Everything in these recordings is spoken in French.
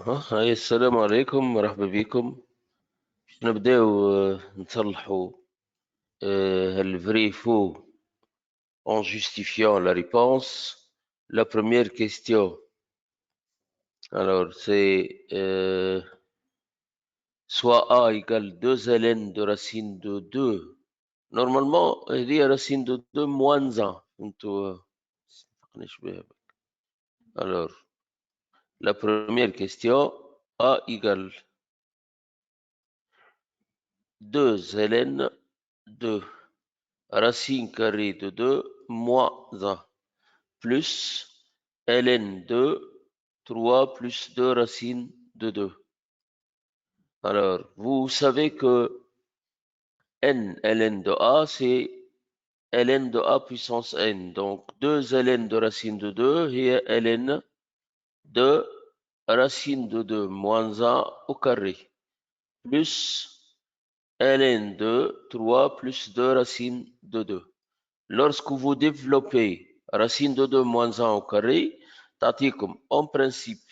هاي السلام عليكم، مرحبا بكم. باش نبداو نصلحوا الفري فو en justifiant la réponse. La première question, alors c'est soit A égale 2 ln de racine de 2. Normalement, il y a racine de 2 moins 1. Alors, la première question, A égale 2 ln de racine carrée de 2 moins 1 plus ln de 3 plus 2 racine de 2. Alors, vous savez que n ln de A, c'est ln de A puissance n. Donc, 2 ln de racine de 2 et ln de racine de 2 moins 1 au carré plus ln de 3 plus 2 racine de 2. Lorsque vous développez racine de 2 moins 1 au carré, تعطيكم en principe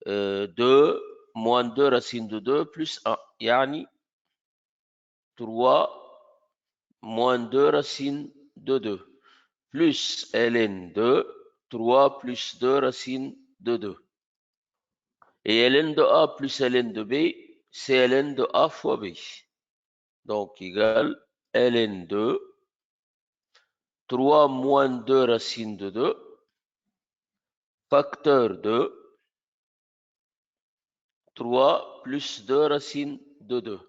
2 moins 2 racine de 2 plus 1 يعني 3 moins 2 racine de 2 plus ln de 3 plus 2 racine de 2. Et ln de A plus ln de B, c'est ln de A fois B. Donc, égal ln de 3 moins 2 racine de 2 facteur de 3 plus 2 racine de 2.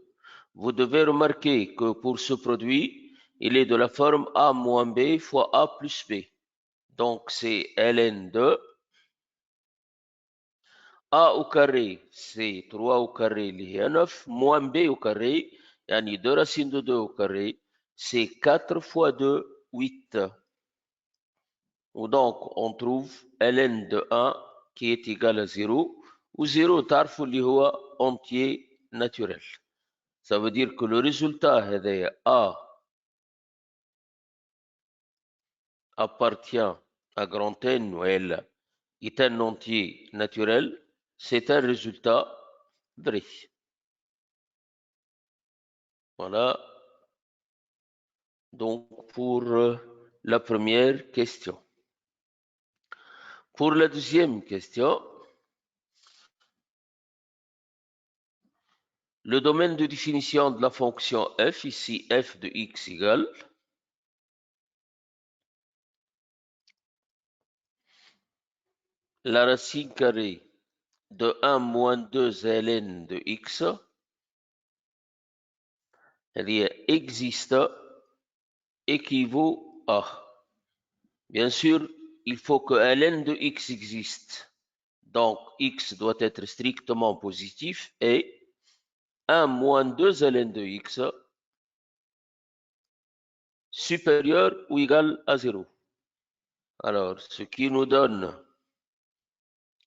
Vous devez remarquer que pour ce produit, il est de la forme A moins B fois A plus B. Donc, c'est ln de A au carré, c'est 3 au carré, il y a 9, moins B au carré, yani 2 racines de 2 au carré, c'est 4 fois 2, 8. Donc, on trouve ln de 1 qui est égal à 0, ou 0 تعرفوا اللي هو entier naturel. Ça veut dire que le résultat هذايا A appartient à grand N ou L est un entier naturel, c'est un résultat vrai. Voilà. Donc, pour la première question. Pour la deuxième question, le domaine de définition de la fonction f, ici f de x égale la racine carrée de 1 moins 2 ln de x, c'est-à-dire existe, équivaut à. Bien sûr, il faut que ln de x existe. Donc, x doit être strictement positif et 1 moins 2 ln de x supérieur ou égal à 0. Alors, ce qui nous donne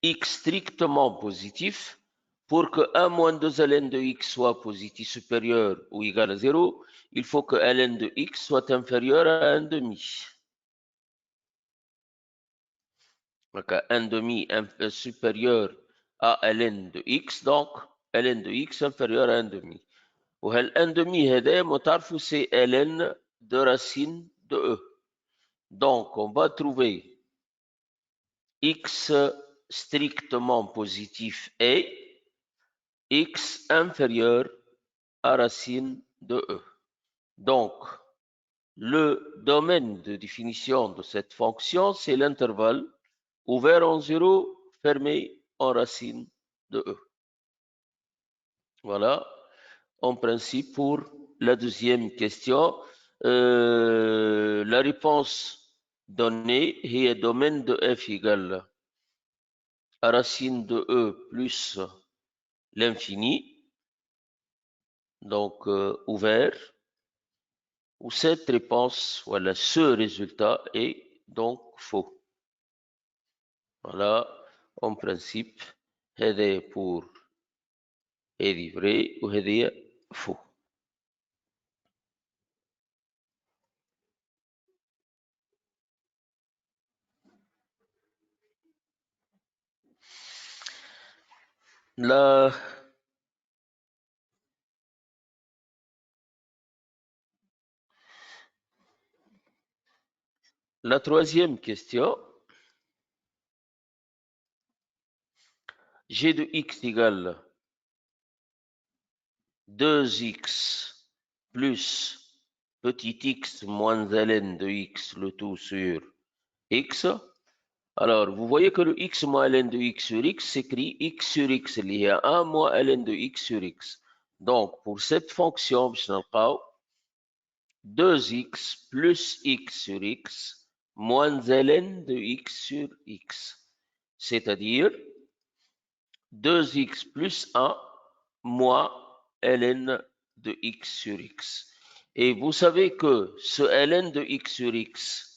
x strictement positif, pour que 1 moins 2 ln de x soit positif supérieur ou égal à 0, il faut que ln de x soit inférieur à 1 demi. Donc, 1 demi supérieur à ln de x, donc ln de x inférieur à 1 demi. وهال 1 demi هذا متعرفوا c'est ln de racine de e. Donc, on va trouver x strictement positif est x inférieur à racine de e. Donc, le domaine de définition de cette fonction, c'est l'intervalle ouvert en 0, fermé en racine de e. Voilà, en principe, pour la deuxième question. La réponse donnée est domaine de f égale à racine de e plus l'infini, donc ouvert, où cette réponse, voilà, ce résultat est donc faux. Voilà, en principe, هذا pour هذه vrai ou هذه faux. La, la troisième question, g de x égale 2x plus petit x moins ln de x, le tout sur x. Alors, vous voyez que le x moins ln de x sur x s'écrit x sur x. Il y a 1 moins ln de x sur x. Donc, pour cette fonction, 2x plus x sur x moins ln de x sur x. C'est-à-dire 2x plus 1 moins ln de x sur x. Et vous savez que ce ln de x sur x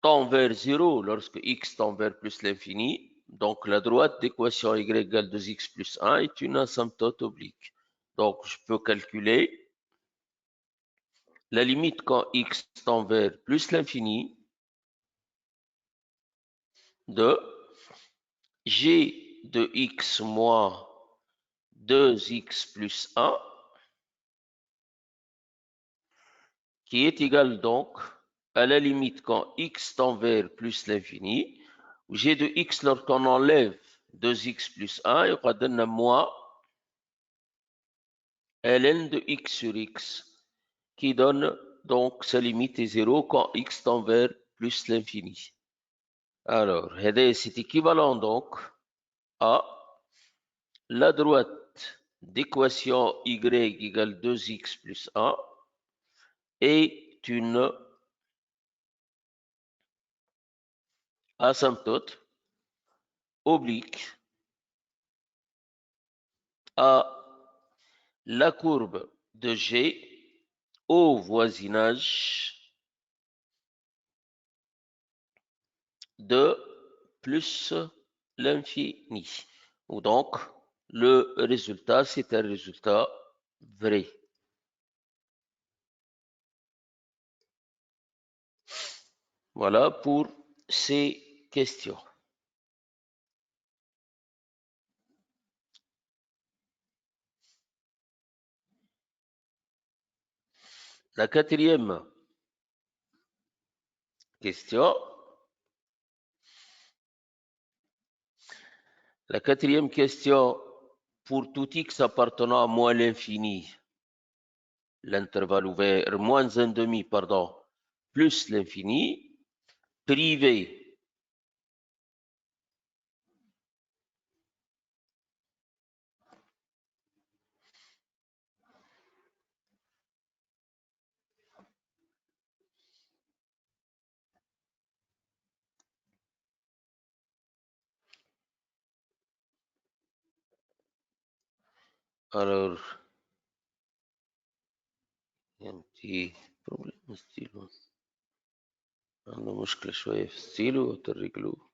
tend vers 0 lorsque x tend vers plus l'infini. Donc, la droite d'équation y égale 2x plus 1 est une asymptote oblique. Donc, je peux calculer la limite quand x tend vers plus l'infini de g de x moins 2x plus 1 qui est égal donc à la limite quand x tend vers plus l'infini, où g de x lorsqu'on enlève 2x plus 1, il y aura donne moins ln de x sur x, qui donne donc sa limite est 0 quand x tend vers plus l'infini. Alors, c'est équivalent donc à la droite d'équation y égale 2x plus 1 est une asymptote oblique à la courbe de G au voisinage de plus l'infini. Ou donc, le résultat, c'est un résultat vrai. Voilà pour ces questions. La quatrième question. La quatrième question, pour tout x appartenant à moins l'infini, l'intervalle ouvert, moins un demi, pardon, plus l'infini, privé. Alors, il y a un petit problème stylo. عنده مشكلة شوية في ستيلو وترجلوه.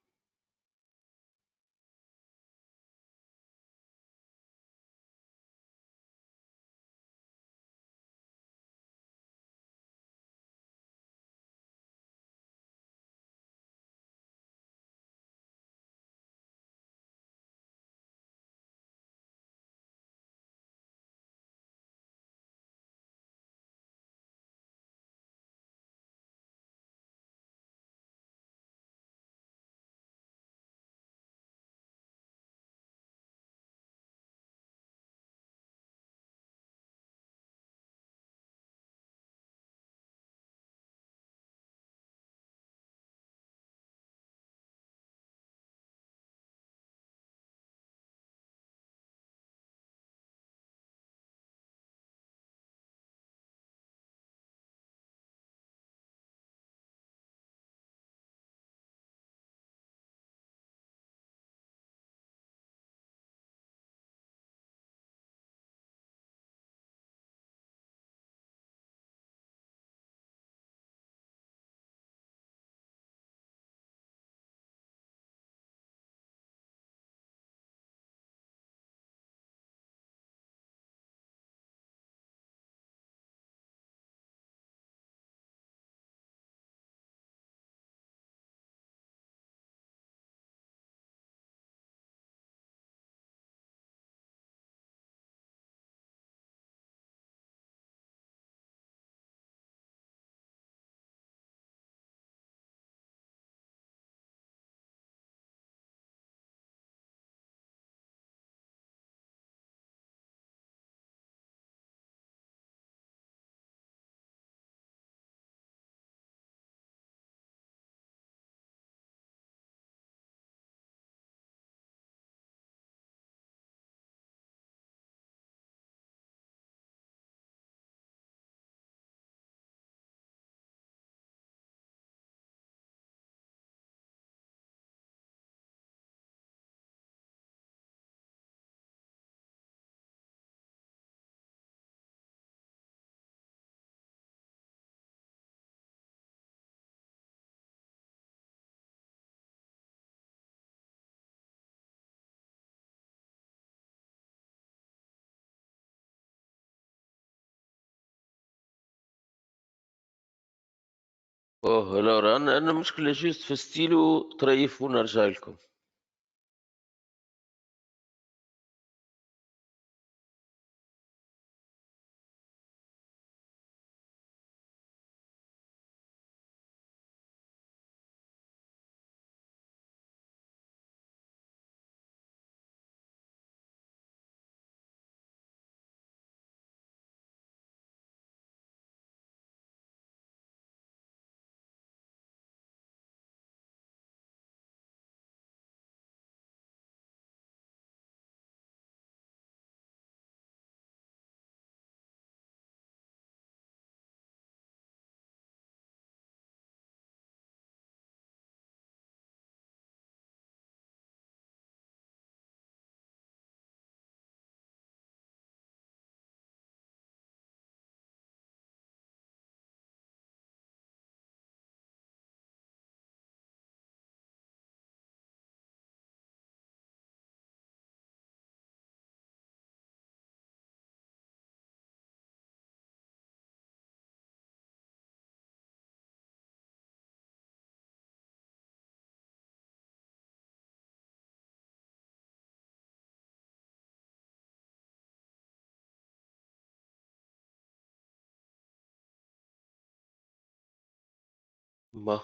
اوه الور انا مشكلة جوست في ستيلو طريف ونرجع لكم.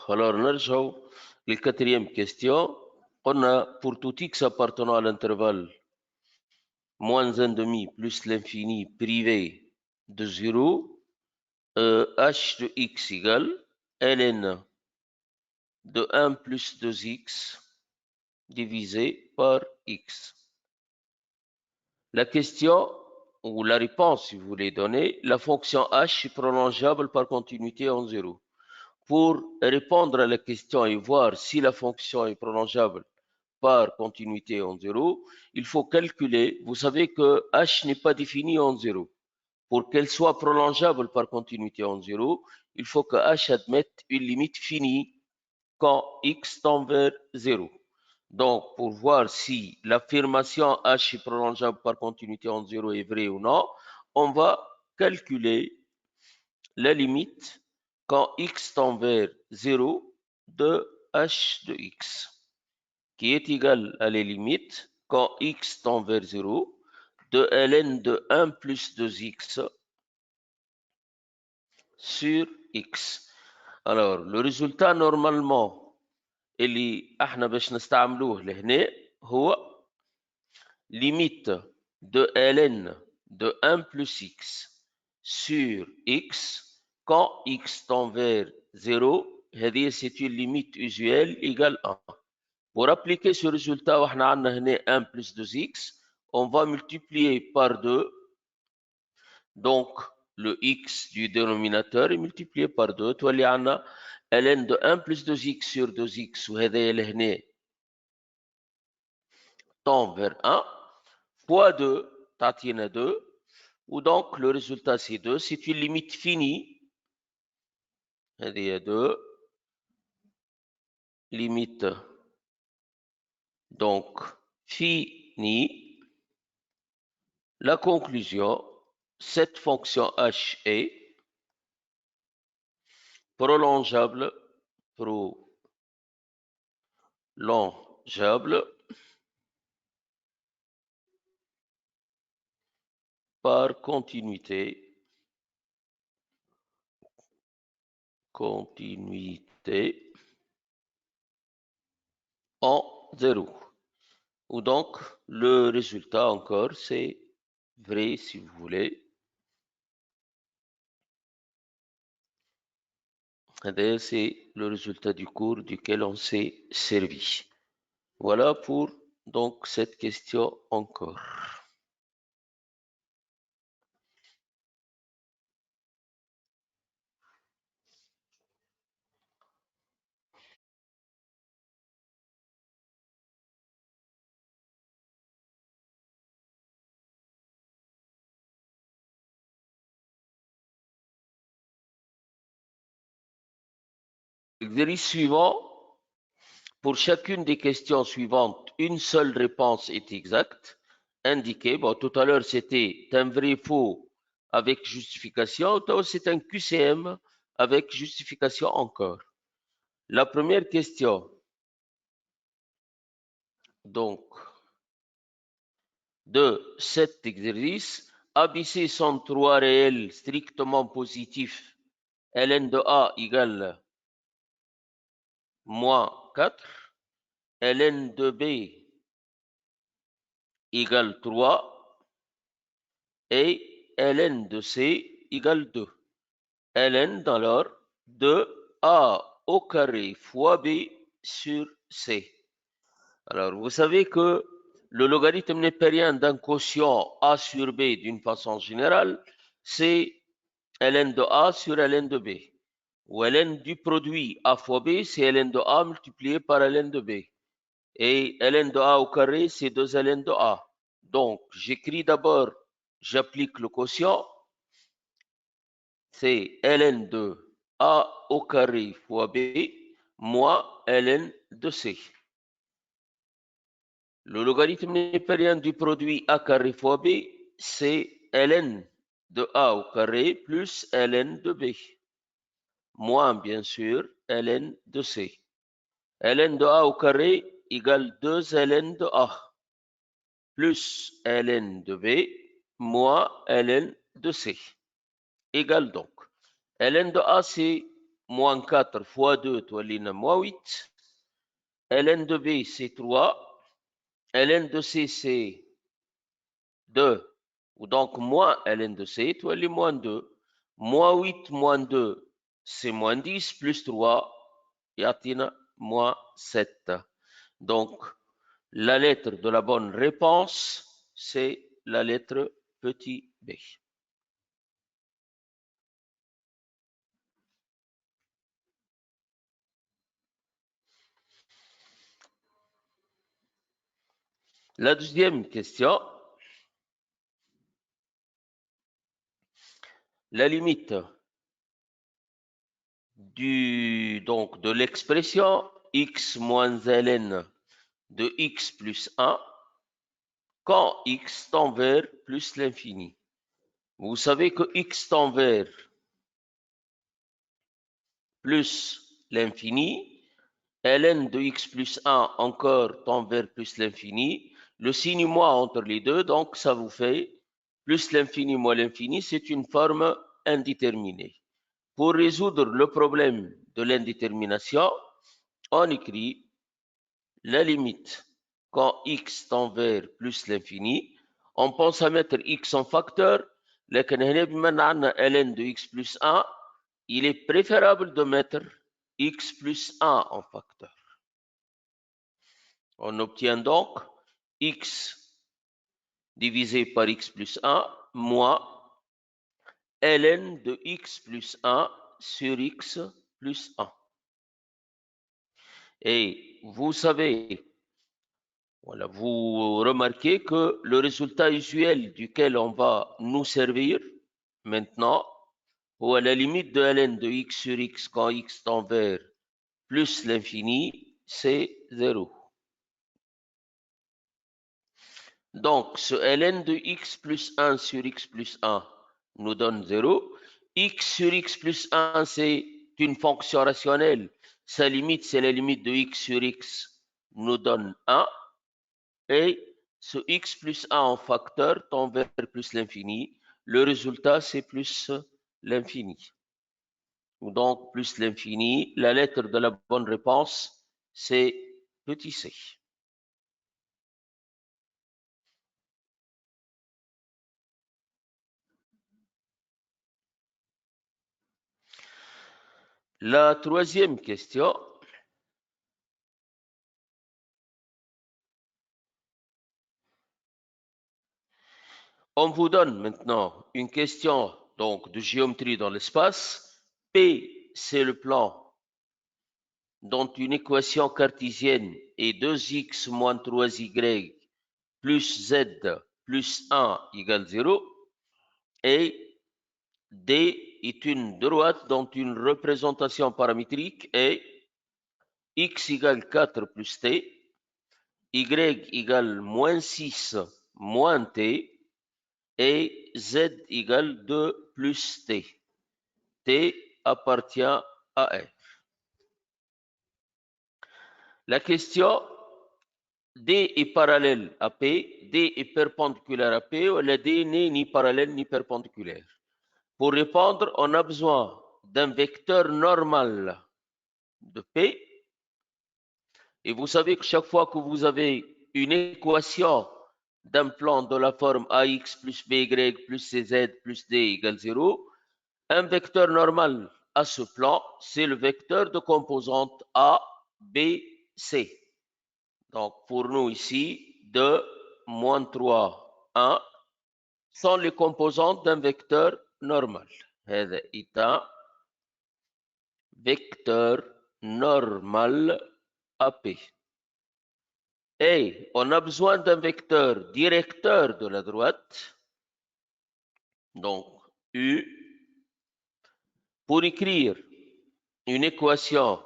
Alors نرجعوا للquatrième question. On a pour tout x appartenant à l'intervalle moins 1 demi plus l'infini privé de 0, h de x égale ln de 1 plus 2x divisé par x. La question, ou la réponse, si vous voulez donner, la fonction h est prolongeable par continuité en 0. Pour répondre à la question et voir si la fonction est prolongeable par continuité en 0, il faut calculer, vous savez que h n'est pas défini en 0. Pour qu'elle soit prolongeable par continuité en 0, il faut que h admette une limite finie quand x tend vers 0. Donc, pour voir si l'affirmation h est prolongeable par continuité en 0 est vraie ou non, on va calculer la limite quand x tend vers 0 de h de x, qui est égale à la limite quand x tend vers 0 de ln de 1 plus 2x sur x. Alors, le résultat normalement اللي احنا باش نستعملوه لهنا هو limite de ln de 1 plus x sur x quand x tend vers 0. C'est une limite usuelle égale 1. Pour appliquer ce résultat, on a 1 plus 2x. On va multiplier par 2. Donc, le x du dénominateur est multiplié par 2. تولي عندنا ln de 1 plus 2x sur 2x وهذا لهنا tend vers 1 fois 2 تعطينا 2. Ou donc le résultat c'est 2. C'est une limite finie. هذه 2. Limite donc finie. La conclusion, cette fonction h est prolongeable par continuité en 0. Ou donc, le résultat encore, c'est vrai si vous voulez. C'est le résultat du cours duquel on s'est servi. Voilà pour donc cette question encore. L'exercice suivant, pour chacune des questions suivantes, une seule réponse est exacte. Indiquée. Bon, tout à l'heure, c'était un vrai faux avec justification. C'est un QCM avec justification encore. La première question. Donc, de cet exercice, ABC sont trois réels strictement positifs. Ln de A égale moins 4. Ln de B égale 3. Et Ln de C égale 2. Ln alors de A au carré fois B sur C. Alors, vous savez que le logarithme népérien d'un quotient A sur B d'une façon générale, c'est ln de A sur ln de B. Ou ln du produit A fois B, c'est ln de A multiplié par ln de B. Et ln de A au carré, c'est 2 ln de A. Donc, j'écris d'abord, j'applique le quotient, c'est ln de A au carré fois B moins ln de C. Le logarithme népérien du produit A carré fois B, c'est ln de A au carré plus ln de B, moins bien sûr ln de C. Ln de A au carré égale 2 ln de A, plus ln de B, moins ln de C, égale donc. Ln de A, c'est moins 4 fois 2, toiline moins 8. Ln de B, c'est 3. Ln de C, c'est 2. Ou donc moins ln de C, tu as les moins 2. Moins 8 moins 2, c'est moins 10, plus 3, yatina moins 7. Donc, la lettre de la bonne réponse, c'est la lettre petit b. La deuxième question, la limite donc de l'expression x moins ln de x plus 1 quand x tend vers plus l'infini. Vous savez que x tend vers plus l'infini, ln de x plus 1 encore tend vers plus l'infini, le signe moins entre les deux, donc ça vous fait plus l'infini moins l'infini, c'est une forme indéterminée. Pour résoudre le problème de l'indétermination, on écrit la limite quand x tend vers plus l'infini. On pense à mettre x en facteur, لكن هنا بما ان عندنا ln de x plus 1, il est préférable de mettre x plus 1 en facteur. On obtient donc x divisé par x plus 1 moins ln de x plus 1 sur x plus 1. Et vous savez, voilà, vous remarquez que le résultat usuel duquel on va nous servir maintenant, ou à la limite de ln de x sur x quand x tend vers plus l'infini, c'est 0. Donc, ce ln de x plus 1 sur x plus 1 nous donne 0. X sur x plus 1, c'est une fonction rationnelle. Sa limite, c'est la limite de x sur x, nous donne 1. Et ce x plus 1 en facteur tend vers plus l'infini. Le résultat, c'est plus l'infini. Donc, plus l'infini. La lettre de la bonne réponse, c'est petit c. La troisième question. On vous donne maintenant une question donc, de géométrie dans l'espace. P, c'est le plan dont une équation cartésienne est 2x moins 3y plus z plus 1 égale 0. Et D est une droite dont une représentation paramétrique est x égale 4 plus t, y égale moins 6 moins t, et z égale 2 plus t. T appartient à R. La question, D est parallèle à P, D est perpendiculaire à P, ou la D n'est ni parallèle ni perpendiculaire. Pour répondre, on a besoin d'un vecteur normal de P. Et vous savez que chaque fois que vous avez une équation d'un plan de la forme AX plus BY plus CZ plus D égale 0, un vecteur normal à ce plan, c'est le vecteur de composante A, B, C. Donc, pour nous ici, 2, moins 3, 1 sont les composantes d'un vecteur normal. هذا est un vecteur normal AP. Et on a besoin d'un vecteur directeur de la droite, donc U, pour écrire une équation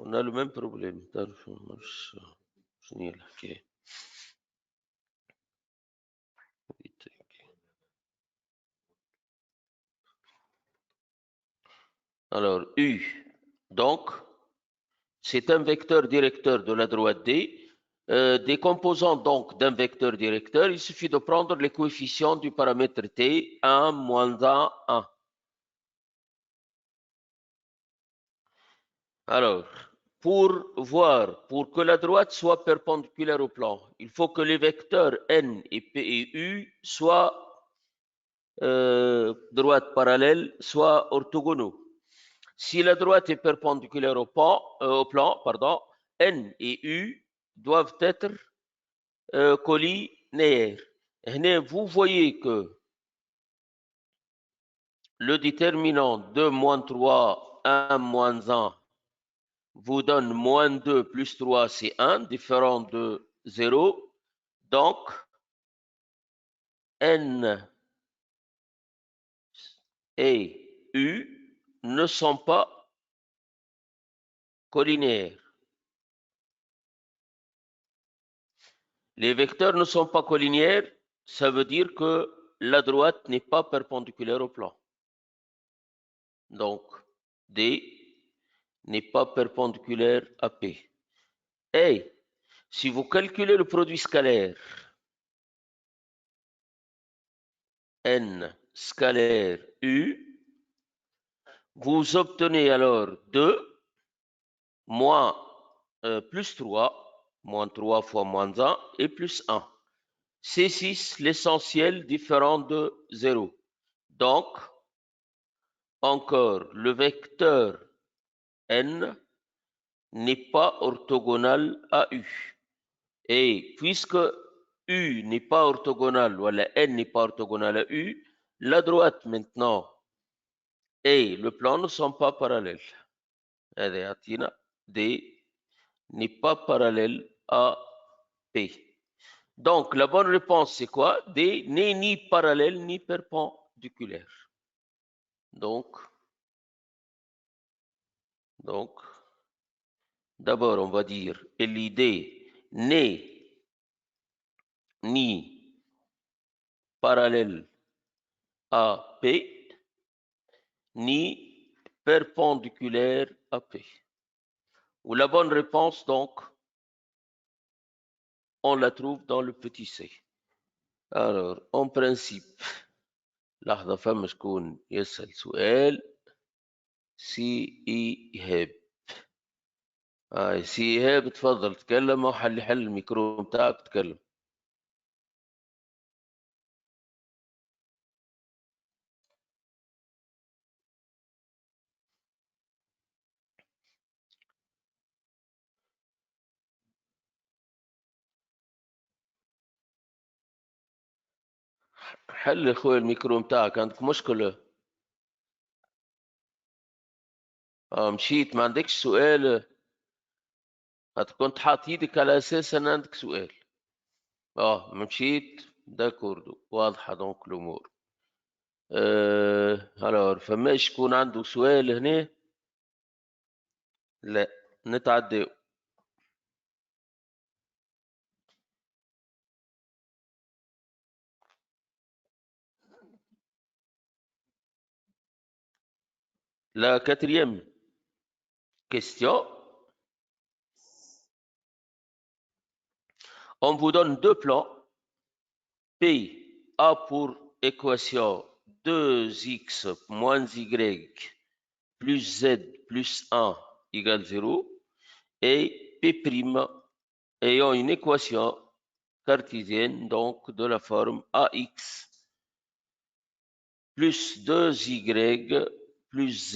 on a le même problème. Alors, U, donc, c'est un vecteur directeur de la droite D. Des composants donc d'un vecteur directeur, il suffit de prendre les coefficients du paramètre T, 1, moins 1, 1. Alors, pour que la droite soit perpendiculaire au plan, il faut que les vecteurs N et P et U soient droite parallèle, soient orthogonaux. Si la droite est perpendiculaire au plan, N et U doivent être collinaires. Vous voyez que le déterminant 2 moins 3, 1 moins 1 vous donne moins 2 plus 3, c'est 1, différent de 0. Donc, N et U ne sont pas collinaires. Les vecteurs ne sont pas collinaires, ça veut dire que la droite n'est pas perpendiculaire au plan. Donc, D n'est pas perpendiculaire à P. Et si vous calculez le produit scalaire, N scalaire U, vous obtenez alors 2 moins plus 3, moins 3 fois moins 1, et plus 1. C'est 6, l'essentiel différent de 0. Donc, encore, le vecteur N n'est pas orthogonal à U. Et puisque U n'est pas orthogonal, ou la N n'est pas orthogonal à U, la droite maintenant et le plan ne sont pas parallèles. D n'est pas parallèle à P. Donc, la bonne réponse, c'est quoi? D n'est ni parallèle ni perpendiculaire. Donc, d'abord, on va dire l'idée n'est ni parallèle à P, ni perpendiculaire à P. Ou la bonne réponse, donc, on la trouve dans le petit c. Alors, en principe, لحظة فما شكون يسأل سؤال سي إيهاب. سي إيهاب تفضل تكلم وحل الميكرو بتاعك تكلم. حل اخوي الميكرو بتاعك، عندك مشكلة؟ مشيت ما عندكش سؤال؟ كنت حاط ايدك على اساس ان عندك سؤال. مشيت داكوردو، واضحة دونك الأمور. alors فما شكون عنده سؤال هنا؟ لا، نتعداو. La quatrième question. On vous donne deux plans. P, A pour équation 2x moins y plus z plus 1 égale 0 et P' ayant une équation cartésienne donc de la forme AX plus 2y plus z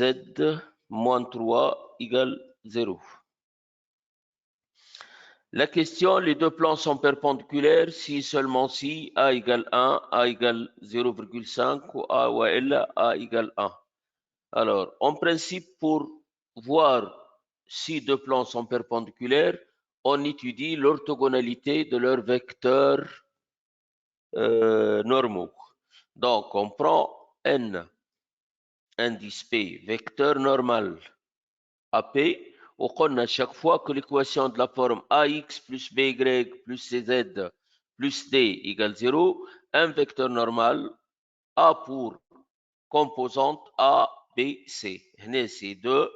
moins 3 égale 0. La question, les deux plans sont perpendiculaires si seulement si A égale 1, A égale 0,5 ou A ou L, A égale 1. Alors, en principe, pour voir si deux plans sont perpendiculaires, on étudie l'orthogonalité de leurs vecteurs normaux. Donc, on prend N, indice P, vecteur normal AP, on a chaque fois que l'équation de la forme AX plus BY plus CZ plus D égale 0, un vecteur normal A pour composante A, B, C. هنا c'est 2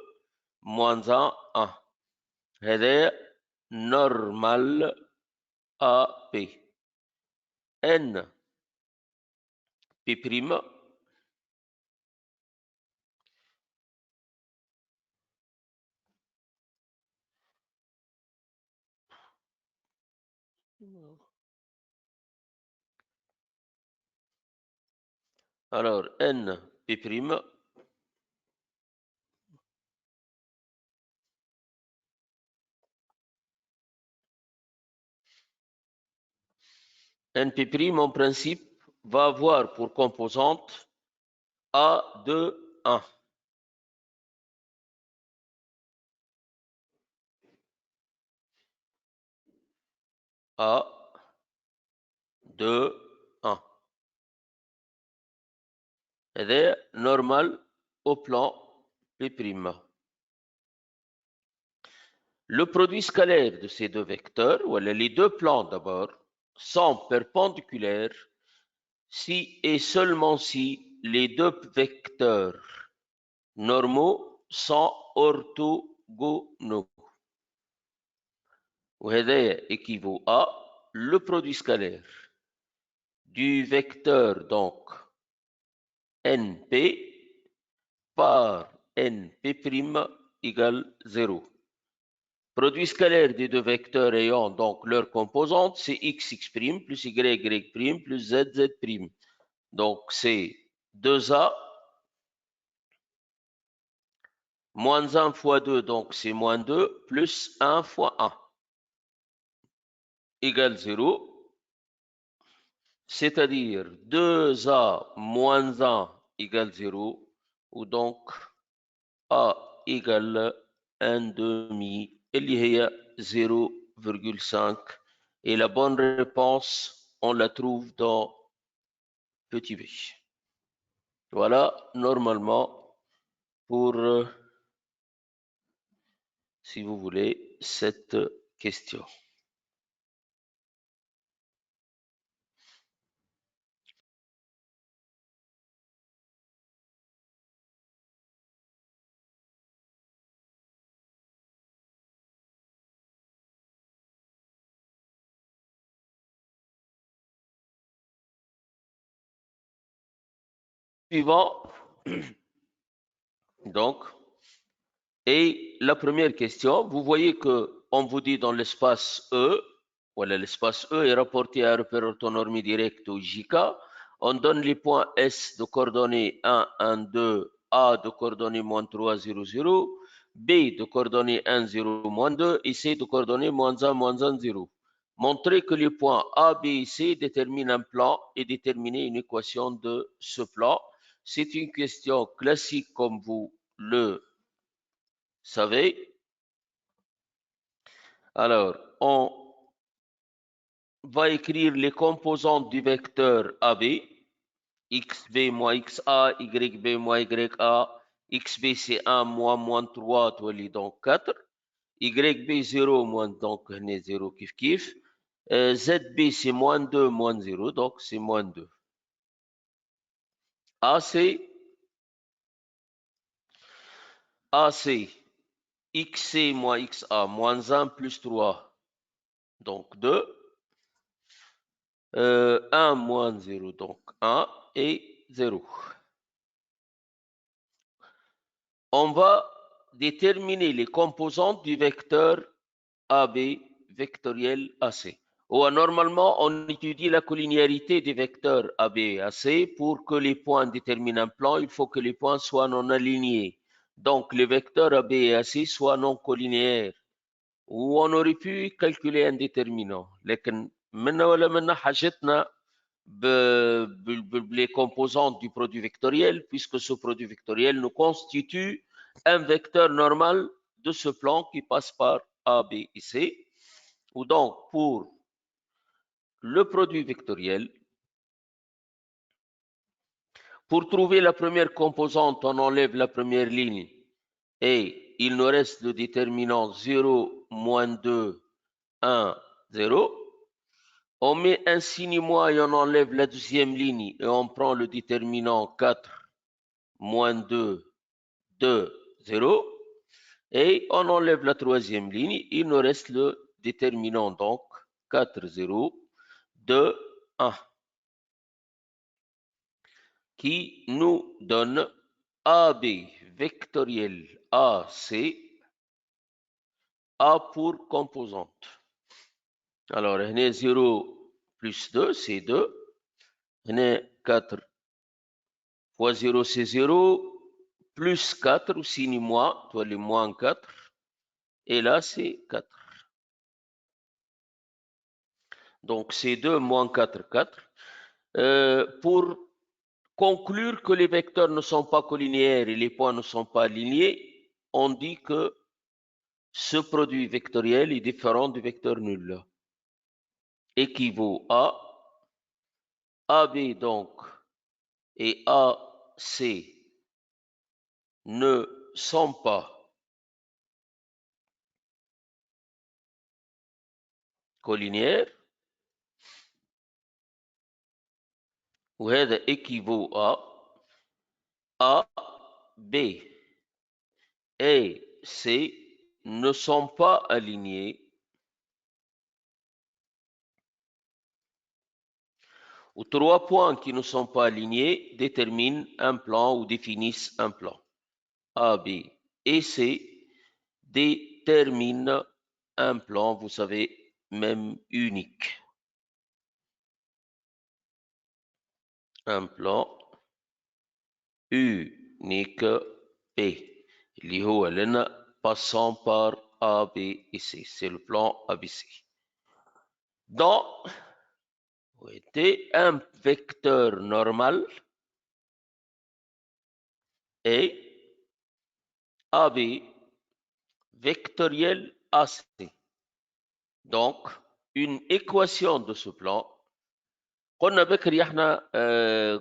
moins 1, 1. هذا normal AP. N P'. Alors, N P'. NP' en principe va avoir pour composante A2, 1. A, 2, 1. هذا normal au plan P'. Le produit scalaire de ces deux vecteurs, ou les deux plans d'abord, sont perpendiculaires si et seulement si les deux vecteurs normaux sont orthogonaux. وهذا équivaut à le produit scalaire du vecteur donc NP par NP' égale 0. Produit scalaire des deux vecteurs ayant donc leur composante, c'est x, x' plus y, y' plus z, z'. Donc c'est 2a moins 1 fois 2, donc c'est moins 2, plus 1 fois 1 égale 0. C'est-à-dire 2a moins 1 égale 0, ou donc a égale 1 demi, اللي هي 0,5. Et la bonne réponse, on la trouve dans petit b. Voilà, normalement, pour, si vous voulez, cette question. Suivant, donc, et la première question, vous voyez que on vous dit dans l'espace E, voilà, l'espace E est rapporté à un repère orthonormé direct au JK. On donne les points S de coordonnées 1, 1, 2, A de coordonnées moins 3, 0, 0, B de coordonnées 1, 0, moins 2 et C de coordonnées moins 1, 0. Montrez que les points A, B et C déterminent un plan et déterminez une équation de ce plan. C'est une question classique comme vous le savez. Alors, on va écrire les composantes du vecteur AB, xb moins xa, yb moins ya, xb c'est 1 moins 3, donc 4, yb 0 moins donc 0 kif kif, zb c'est moins 2 moins 0, donc c'est moins 2. AC, xc moins xa moins 1 plus 3, donc 2. 1 moins 0, donc 1 et 0. On va déterminer les composantes du vecteur AB vectoriel AC. Normalement, on étudie la collinéarité des vecteurs AB et AC. Pour que les points déterminent un plan, il faut que les points soient non alignés. Donc, les vecteurs AB et AC soient non collinéaires. Ou on aurait pu calculer un déterminant. لكن منا ولا منا حاجتنا les composantes du produit vectoriel, puisque ce produit vectoriel nous constitue un vecteur normal de ce plan qui passe par A, B et C. Ou donc, pour le produit vectoriel, pour trouver la première composante, on enlève la première ligne et il nous reste le déterminant 0, moins 2, 1, 0. On met un signe moins et on enlève la deuxième ligne et on prend le déterminant 4, moins 2, 2, 0. Et on enlève la troisième ligne. Il nous reste le déterminant, donc 4, 0, 2, 1, qui nous donne AB vectoriel AC, A pour composante. Alors, on est 0 plus 2, c'est 2. On est 4 fois 0, c'est 0. Plus 4, ou signe moins, toi les moins 4. Et là, c'est 4. Donc, c'est 2 moins 4, 4. Pour conclure que les vecteurs ne sont pas collinéaires et les points ne sont pas alignés, on dit que ce produit vectoriel est différent du vecteur nul. Équivaut à AB donc et AC ne sont pas collinéaires, وهذا équivaut à A, B et C ne sont pas alignés ou 3 points qui ne sont pas alignés déterminent un plan ou définissent un plan. A, B et C déterminent un plan, vous savez, même unique. Un plan unique P. اللي هو لنا passant par A, B et C. C'est le plan ABC. Dans un vecteur normal est AB vectoriel AC. Donc, une équation de ce plan. قلنا بكري احنا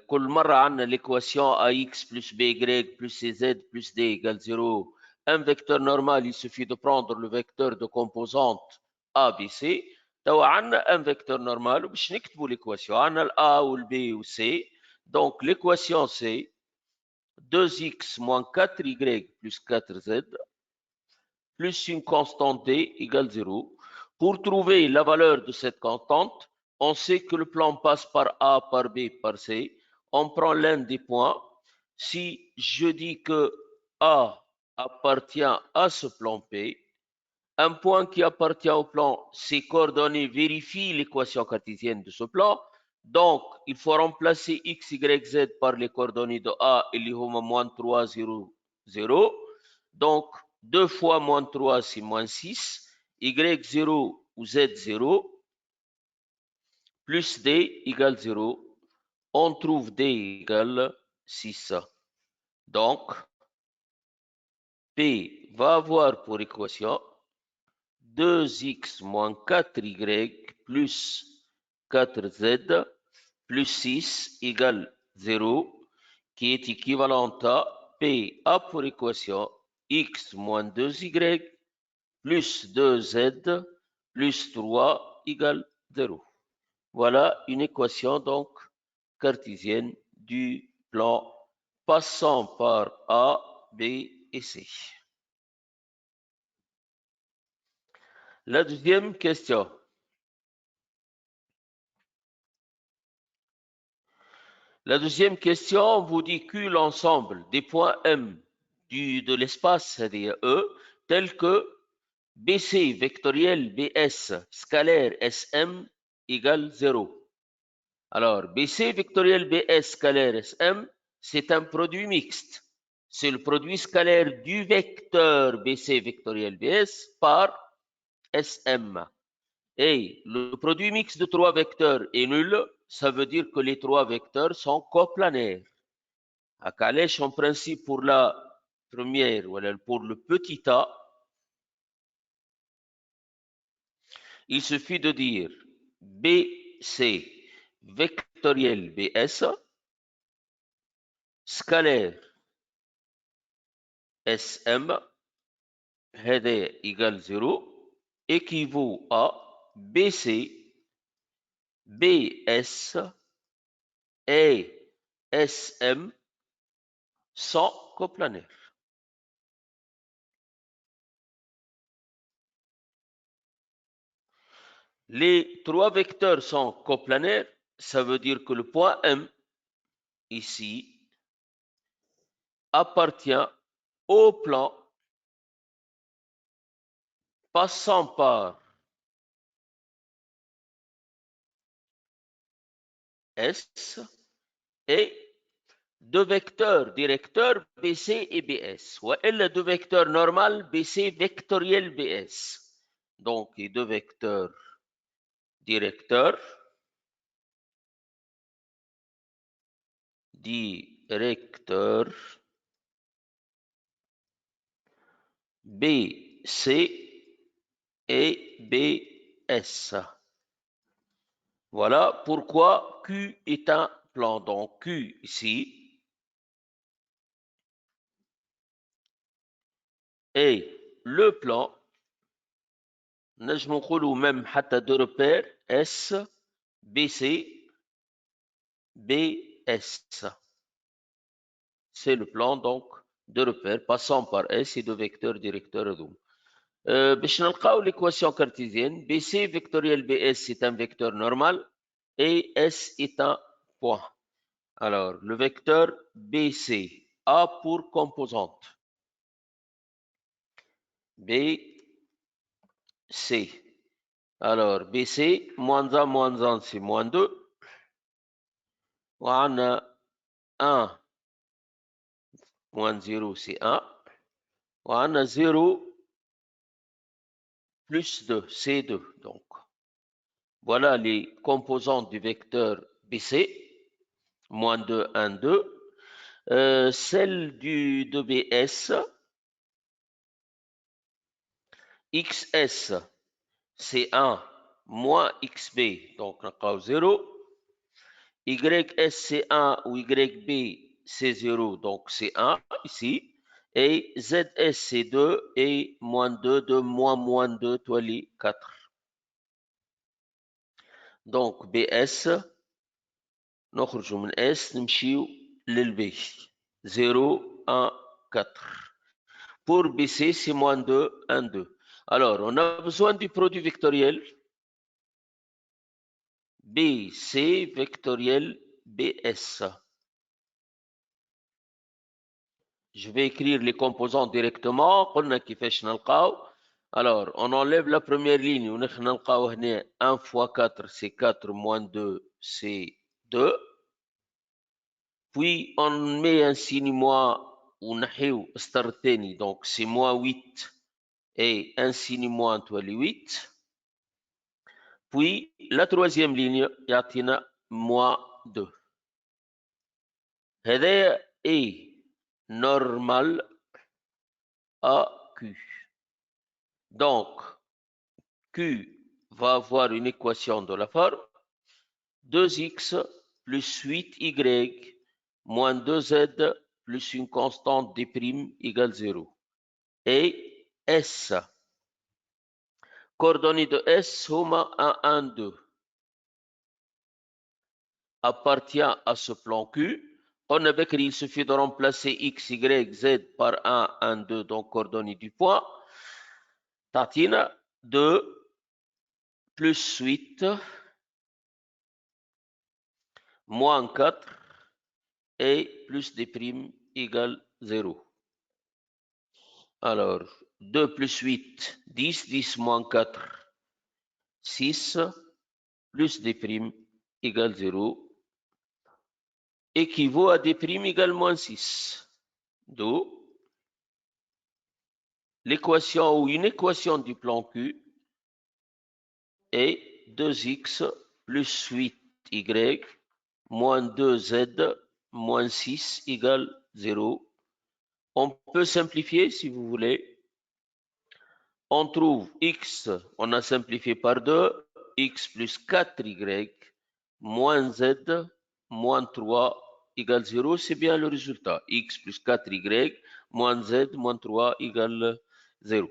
كل مرة عندنا l'équation AX plus BY plus CZ plus D égale 0. Un vecteur normal, il suffit de prendre le vecteur de composante ABC. توا عندنا un vecteur normal وباش نكتبوا l'équation. عندنا ال A ou le B ou C. Donc l'équation c'est 2x moins 4y plus 4z plus une constante D égale 0. Pour trouver la valeur de cette constante, on sait que le plan passe par A, par B, par C. On prend l'un des points. Si je dis que A appartient à ce plan P, un point qui appartient au plan, ses coordonnées vérifient l'équation cartésienne de ce plan. Donc, il faut remplacer x, y, z par les coordonnées de A et les moins 3, 0, 0. Donc, 2 fois moins 3, c'est moins 6. Y0 ou Z0 plus D égale 0. On trouve D égale 6. Donc, P va avoir pour équation 2x moins 4y plus 4z plus 6 égale 0, qui est équivalente à PA pour équation x moins 2y plus 2z plus 3 égale 0. Voilà une équation donc cartésienne du plan passant par A, B et C. La deuxième question. La deuxième question vous dit que l'ensemble des points M de l'espace, c'est-à-dire E, tel que BC vectoriel BS scalaire SM égale 0. Alors, BC vectoriel BS scalaire SM, c'est un produit mixte. C'est le produit scalaire du vecteur BC vectoriel BS par SM. Et le produit mixte de trois vecteurs est nul, ça veut dire que les trois vecteurs sont coplanaires. À Calèche, en principe, pour la première, voilà, pour le petit a, il suffit de dire BC vectoriel BS scalaire SM هذا égale 0 équivaut à BC BS et SM sont coplanaires. Les trois vecteurs sont coplanaires, ça veut dire que le point M ici appartient au plan passant par S et deux vecteurs directeurs BC et BS. وإلا deux vecteurs normaux BC vectoriel BS. Donc, les deux vecteurs directeurs BC et BS. Voilà pourquoi Q est un plan. Donc Q ici est le plan. نجم نقولوا même حتى de repères S BC BS. C'est le plan donc de repères passant par S et de vecteurs directeurs دوم. باش نلقاو l'équation cartésienne BC vectoriel BS c'est un vecteur normal et S est un point. Alors, le vecteur BC A pour composante. BC. Alors, BC, moins 1, c'est moins 2. On a 1, moins 0, c'est 1. On a 0, plus 2, c'est 2. Donc, voilà les composantes du vecteur BC. Moins 2, 1, 2. Celle de BS, XS, c'est 1 moins XB, donc on a 0. YS, c'est 1 ou YB, c'est 0, donc c'est 1 ici. Et ZS, c'est 2 et moins 2, 2 moins 2, toi les 4. Donc BS, نخرج من S نمشيو للB 0 1 4. Pour BC, c'est moins 2 1 2. Alors, on a besoin du produit vectoriel BC vectoriel BS. Je vais écrire les composants directement. قلنا كيفاش نلقاو. Alors, on enlève la première ligne. On نلقاو هنا 1 fois 4, c'est 4, moins 2, c'est 2. Puis, on met un signe moins ونحيو السطر الثاني. Donc, c'est moins 8 et un signe moins toi les 8. Puis, la troisième ligne, يعطينا moins 2. هذا est normal à Q. Donc, Q va avoir une équation de la forme 2x plus 8y moins 2z plus une constante d' égale 0. Et S. Coordonnées de S, هما 1, 1, 2. Appartient à ce plan Q. On a écrit, il suffit de remplacer x, y, z par 1, 1, 2, donc coordonnées du point. Tatina 2 plus 8 moins 4 et plus d' égale 0. Alors, 2 plus 8, 10, 10 moins 4, 6, plus d' égale 0, équivaut à d' égale moins 6. D'où l'équation ou une équation du plan Q est 2x plus 8y moins 2z moins 6 égale 0. On peut simplifier si vous voulez. On trouve x, on a simplifié par 2, x plus 4y moins z moins 3 égale 0, c'est bien le résultat. X plus 4y moins z moins 3 égale 0.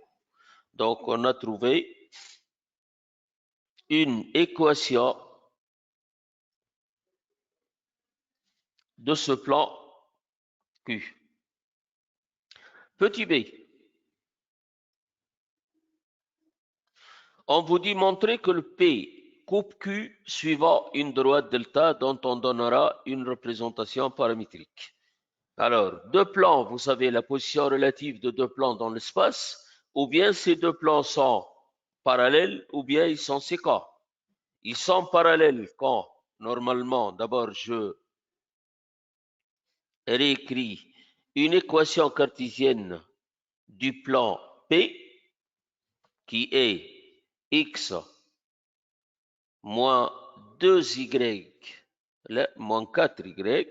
Donc, on a trouvé une équation de ce plan Q. Petit b. On vous dit montrer que le P coupe Q suivant une droite delta dont on donnera une représentation paramétrique. Alors, deux plans, vous savez la position relative de deux plans dans l'espace, ou bien ces deux plans sont parallèles, ou bien ils sont séquents. Ils sont parallèles quand, normalement, d'abord, je réécris une équation cartésienne du plan P, qui est x moins 2y, moins 4y,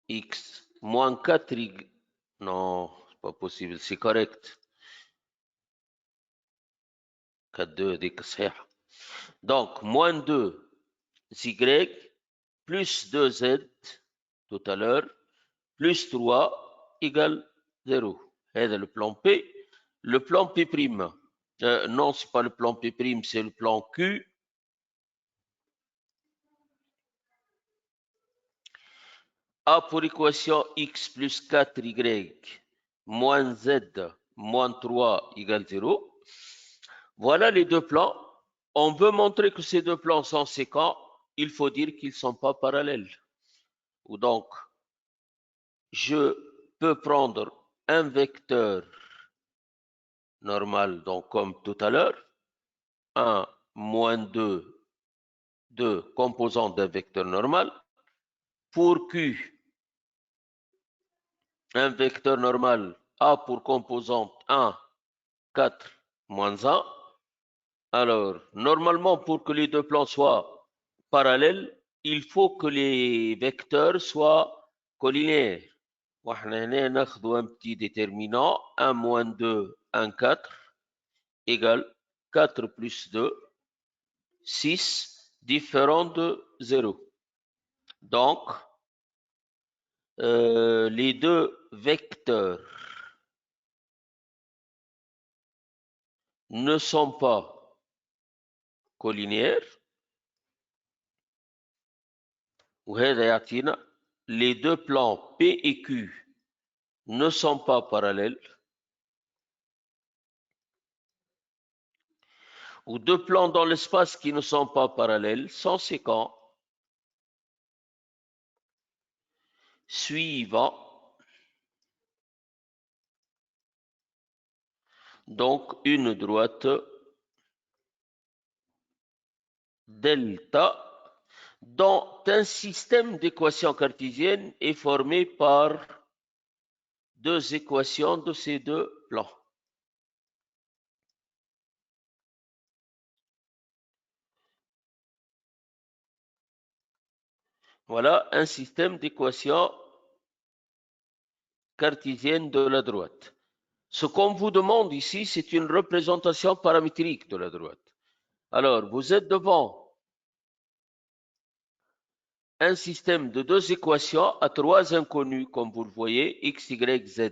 x moins 4y, non, c'est pas possible, c'est correct. 4, 2, donc, moins 2y plus 2z tout à l'heure, plus 3 égale 0. Et le plan P. Le plan P'. Non, ce n'est pas le plan P', c'est le plan Q. A pour équation x plus 4y moins z moins 3 égale 0. Voilà les deux plans. On veut montrer que ces deux plans sont séquents. Il faut dire qu'ils ne sont pas parallèles. Ou donc, je peux prendre un vecteur normal, donc comme tout à l'heure, 1, moins 2, 2 composantes d'un vecteur normal. Pour Q, un vecteur normal A pour composante 1, 4, moins 1. Alors, normalement, pour que les deux plans soient parallèles, il faut que les vecteurs soient collinaires. وإحنا ناخذ un petit déterminant 1 moins 2 1 4 égale 4 plus 2 6 différent de 0. Donc les deux vecteurs ne sont pas collinaires. وهذا يعطينا les deux plans P et Q ne sont pas parallèles. Ou deux plans dans l'espace qui ne sont pas parallèles sont séquents suivant donc une droite delta dont un système d'équations cartésiennes est formé par deux équations de ces deux plans. Voilà un système d'équations cartésiennes de la droite. Ce qu'on vous demande ici, c'est une représentation paramétrique de la droite. Alors, vous êtes devant un système de deux équations à trois inconnus, comme vous le voyez, x, y, z.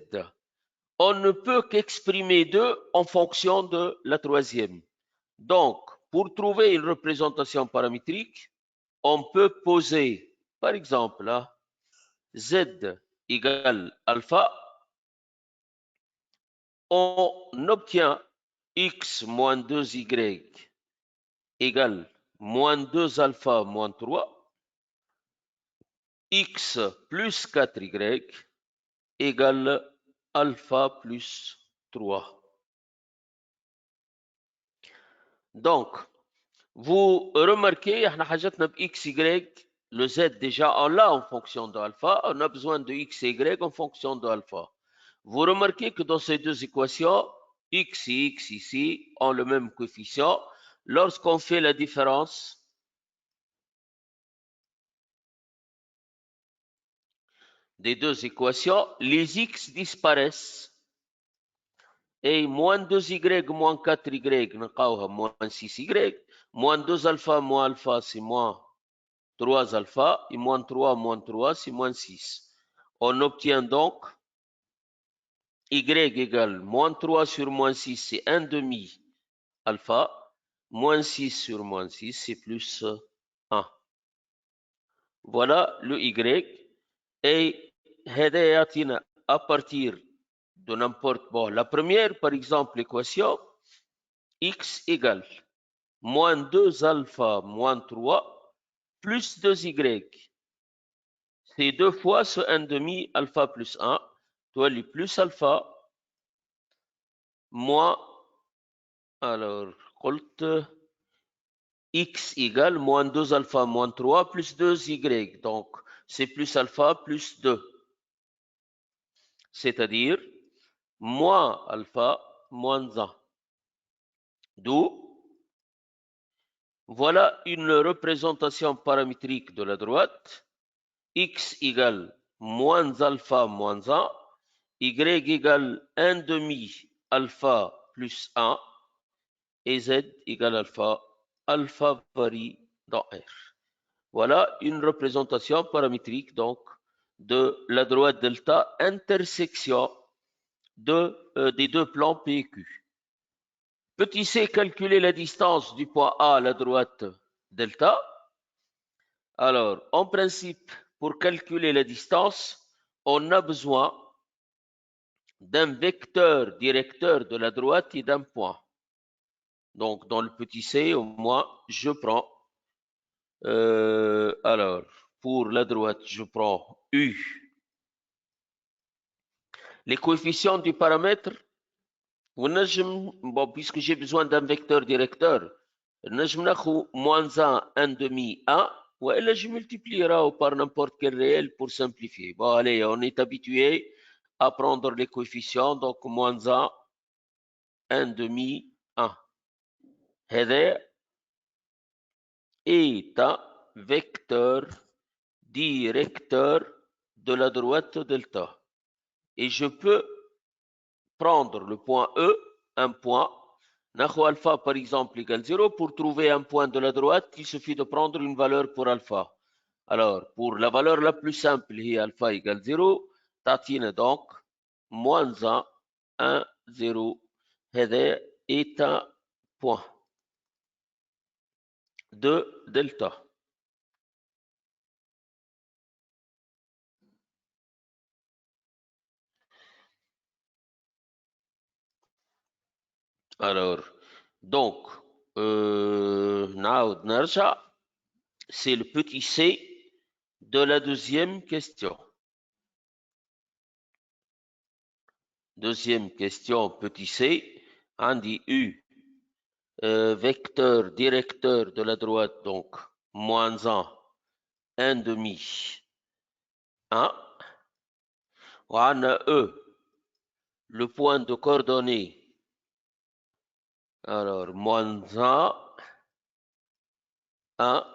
On ne peut qu'exprimer deux en fonction de la troisième. Donc, pour trouver une représentation paramétrique, on peut poser, par exemple, là, z égale alpha, on obtient x moins 2y égale moins 2 alpha moins 3, x plus 4y égale alpha plus 3. Donc, vous remarquez, on a x, y, le z déjà on l'a en fonction de alpha, on a besoin de x et y en fonction de alpha. Vous remarquez que dans ces deux équations, x et x ici ont le même coefficient. Lorsqu'on fait la différence des deux équations, les x disparaissent. Et moins 2y moins 4y, moins 6y, moins 2 alpha, c'est moins 3 alpha, et moins 3, c'est moins 6. On obtient donc y égale moins 3 sur moins 6, c'est 1 demi alpha, moins 6 sur moins 6, c'est plus 1. Voilà le y. Et à partir de n'importe quoi. La première, par exemple, équation, x égale moins 2 alpha moins 3 plus 2y. C'est deux fois ce 1 demi alpha plus 1. Toi, le plus alpha moins, alors, x égale moins 2 alpha moins 3 plus 2y. Donc, c'est plus alpha plus 2. C'est-à-dire moins alpha moins 1. D'où, voilà une représentation paramétrique de la droite. X égale moins alpha moins 1, y égale 1 demi alpha plus 1, et z égale alpha, alpha varie dans R. Voilà une représentation paramétrique donc de la droite delta intersection des deux plans PQ. Petit c, calculer la distance du point A à la droite delta. Alors, en principe, pour calculer la distance, on a besoin d'un vecteur directeur de la droite et d'un point. Donc, dans le petit c, au moins, je prends, alors, pour la droite, je prends U. Les coefficients du paramètre, bon, puisque j'ai besoin d'un vecteur directeur, moins 1, 1 demi, 1, ou là, je multiplierai par n'importe quel réel pour simplifier. Bon, allez, on est habitué à prendre les coefficients, donc moins 1, 1 demi, 1. هذا est un vecteur directeur de la droite delta. Et je peux prendre le point E, un point, Nahu alpha par exemple égale 0. Pour trouver un point de la droite, il suffit de prendre une valeur pour alpha. Alors, pour la valeur la plus simple, alpha égale 0, tatine donc moins 1, 1, 0. هذا est un point de delta. Alors, donc, c'est le petit c de la deuxième question. Deuxième question, petit c, on dit U, vecteur directeur de la droite, donc moins 1, 1 demi, 1. On a E, le point de coordonnées. Alors, moins 1, 1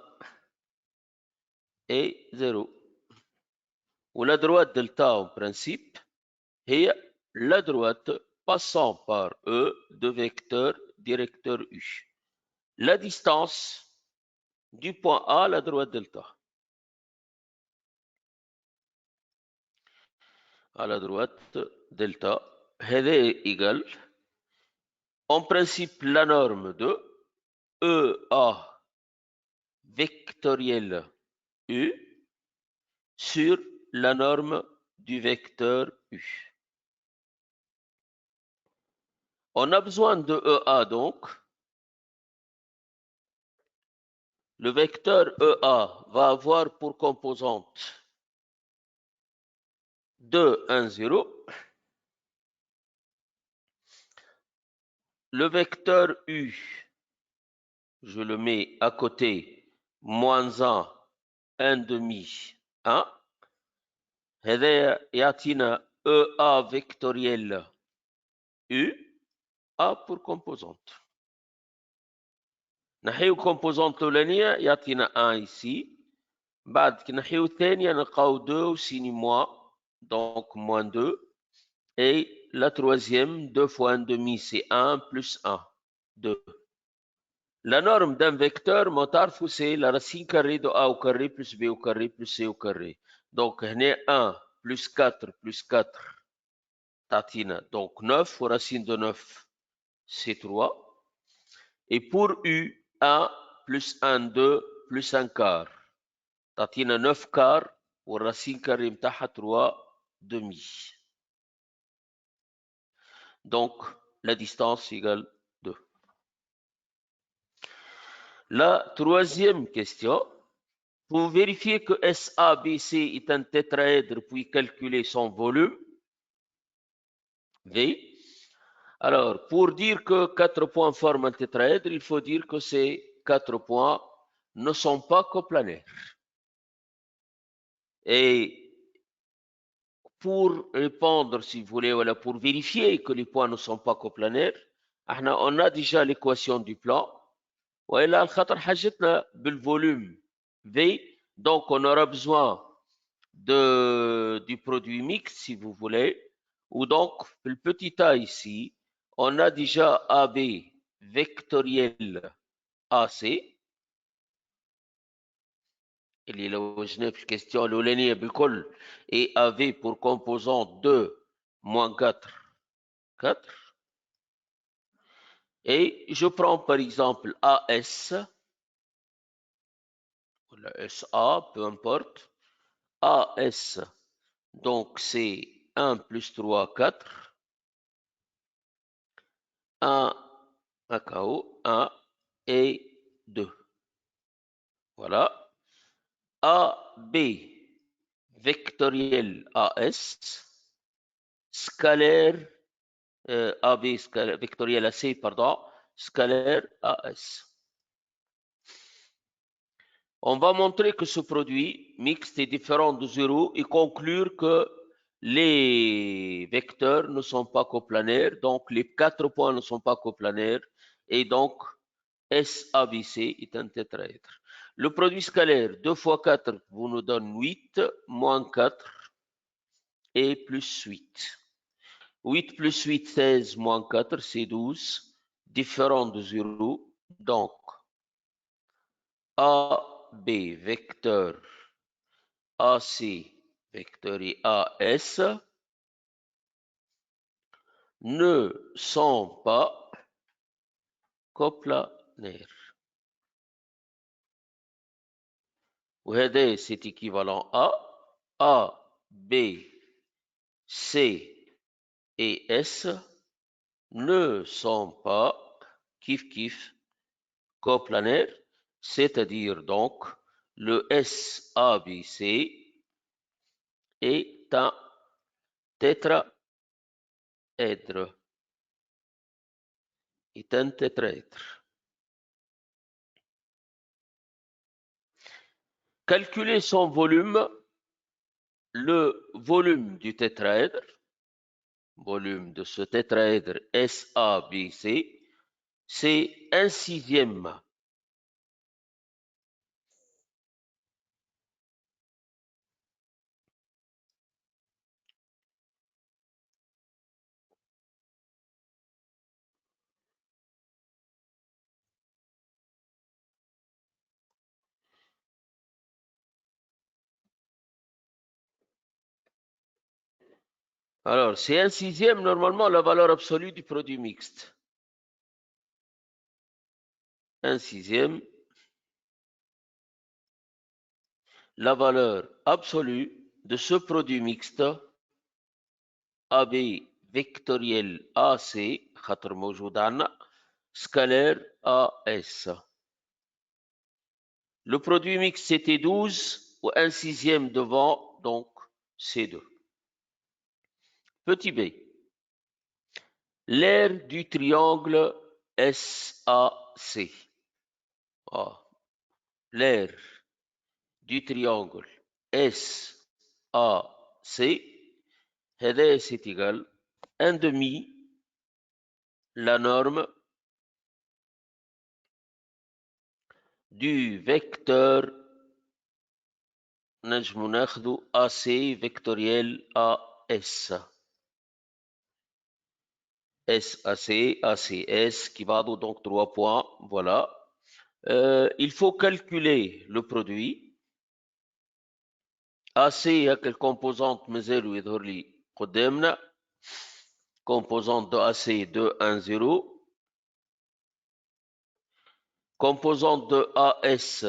et 0. Ou la droite delta en principe est la droite passant par E de vecteur directeur U. La distance du point A à la droite delta. À la droite delta, هذا égal. En principe, la norme de EA vectoriel U sur la norme du vecteur U. On a besoin de EA donc. Le vecteur EA va avoir pour composante 2, 1, 0. Le vecteur U, je le mets à côté, moins 1, 1 demi, 1. هذا يعطينا EA vectoriel U A pour composante. نحيو composante الأولانية يعطينا 1 ici. بعد كي نحيو الثانية نلقاو 2 و سيني moins, donc moins 2. Et la troisième, 2 fois 1 demi, c'est 1 plus 1, 2. La norme d'un vecteur, c'est la racine carrée de A au carré plus B au carré plus C au carré. Donc, 1 plus 4 plus 4, tatina. Donc, 9, racine de 9, c'est 3. Et pour U, 1 plus 1, 2 plus 1 quart. Tatina 9 quart, racine carrée mtaha 3 demi. Donc, la distance égale 2. La troisième question, pour vérifier que SABC est un tétraèdre puis calculer son volume, V. Alors, pour dire que 4 points forment un tétraèdre, il faut dire que ces 4 points ne sont pas coplanaires. Et pour répondre, si vous voulez, voilà, pour vérifier que les points ne sont pas coplanaires, on a déjà l'équation du plan. وإلا الخطر حاجتنا بالvolume V, donc on aura besoin du produit mixte, si vous voulez, ou donc le petit a ici, on a déjà AB vectoriel AC, اللي لو وجدنا في الكيستيون الأولانية بالكل, et AV pour composant 2 moins 4, 4. Et je prends par exemple AS, ou la SA, peu importe, AS, donc c'est 1 plus 3, 4. 1, KO, 1 et 2. Voilà. AB vectoriel AS, scalaire, AB scalaire, vectoriel AC, pardon, scalaire AS. On va montrer que ce produit mixte est différent de 0 et conclure que les vecteurs ne sont pas coplanaires, donc les 4 points ne sont pas coplanaires, et donc SABC est un tétraèdre. Le produit scalaire, 2 fois 4 vous nous donne 8, moins 4 et plus 8. 8 plus 8, 16, moins 4, c'est 12, différent de 0, donc AB vecteur AC vecteur et AS ne sont pas coplanaires. وهذا c'est équivalent à A, B, C et S ne sont pas kiff coplanaires, c'est-à-dire donc le SABC est un tétraèdre. Est un tétraèdre. Calculer son volume, le volume du tétraèdre, volume de ce tétraèdre SABC, c'est 1/6 Alors, c'est 1/6 normalement la valeur absolue du produit mixte. 1/6 la valeur absolue de ce produit mixte AB vectoriel AC خاطر موجود عندنا scalaire AS. Le produit mixte c'était 12 ou 1/6 devant, donc c'est 2. Petit b. L'aire du triangle SAC. Ah, l'aire du triangle SAC, c'est égal 1 demi la norme du vecteur نجم ناخذ AC vectoriel AS. SAC, ACS qui va donc 3 points, voilà. Il faut calculer le produit. AC هي الكومبوزونت مازالوا يظهر لي قدامنا. Composante de AC 2, 1, 0. Composante de AS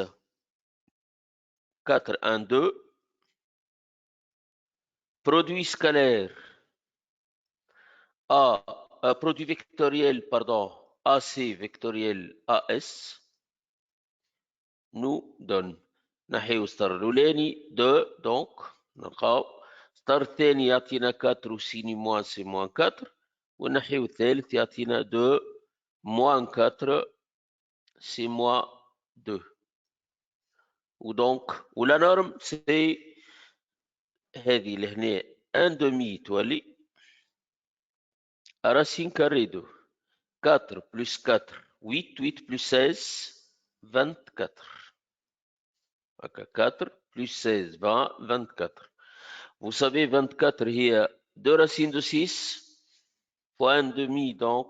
4, 1, 2. Produit scalaire produit vectoriel, pardon, AC vectoriel AS nous donne نحيو ستار الأولاني 2 دونك نلقاو ستار الثاني يعطينا 4 و سيني موان سي موان 4 ونحيو الثالث يعطينا 2 موان 4 سي موان 2 ودونك ولا نورم سي هذه لهنا ان دومي تولي راسين كاري 2 4 بلس 4 8 8 بلس 16 24 4 plus 16, 20, 24. Vous savez, 24, il y a 2 racines de 6 fois 1 demi, donc,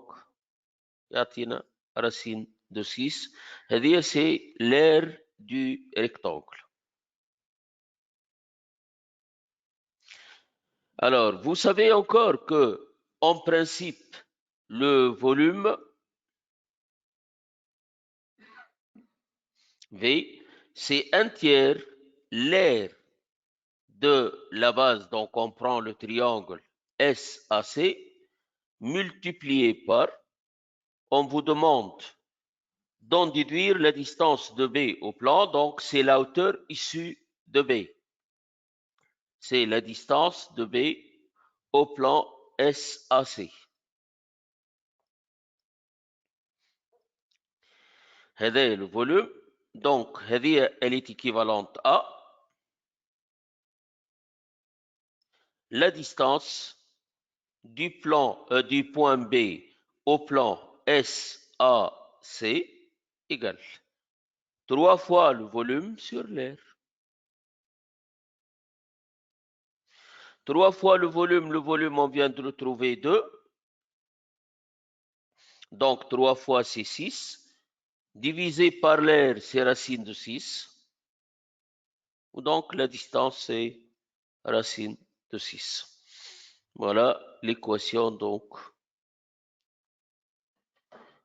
il y a une racine de 6. C'est l'aire du rectangle. Alors, vous savez encore que, en principe, le volume V, c'est un tiers l'aire de la base, donc on prend le triangle SAC, multiplié par, on vous demande d'en déduire la distance de B au plan, donc c'est la hauteur issue de B. C'est la distance de B au plan SAC. هذا le volume, donc elle est équivalente à la distance du point B au plan SAC égale 3 fois le volume sur l'aire. 3 fois le volume on vient de le trouver 2. Donc 3 fois c'est 6. Divisé par l'aire, c'est racine de 6. Donc la distance, c'est racine de 6. Voilà l'équation, donc.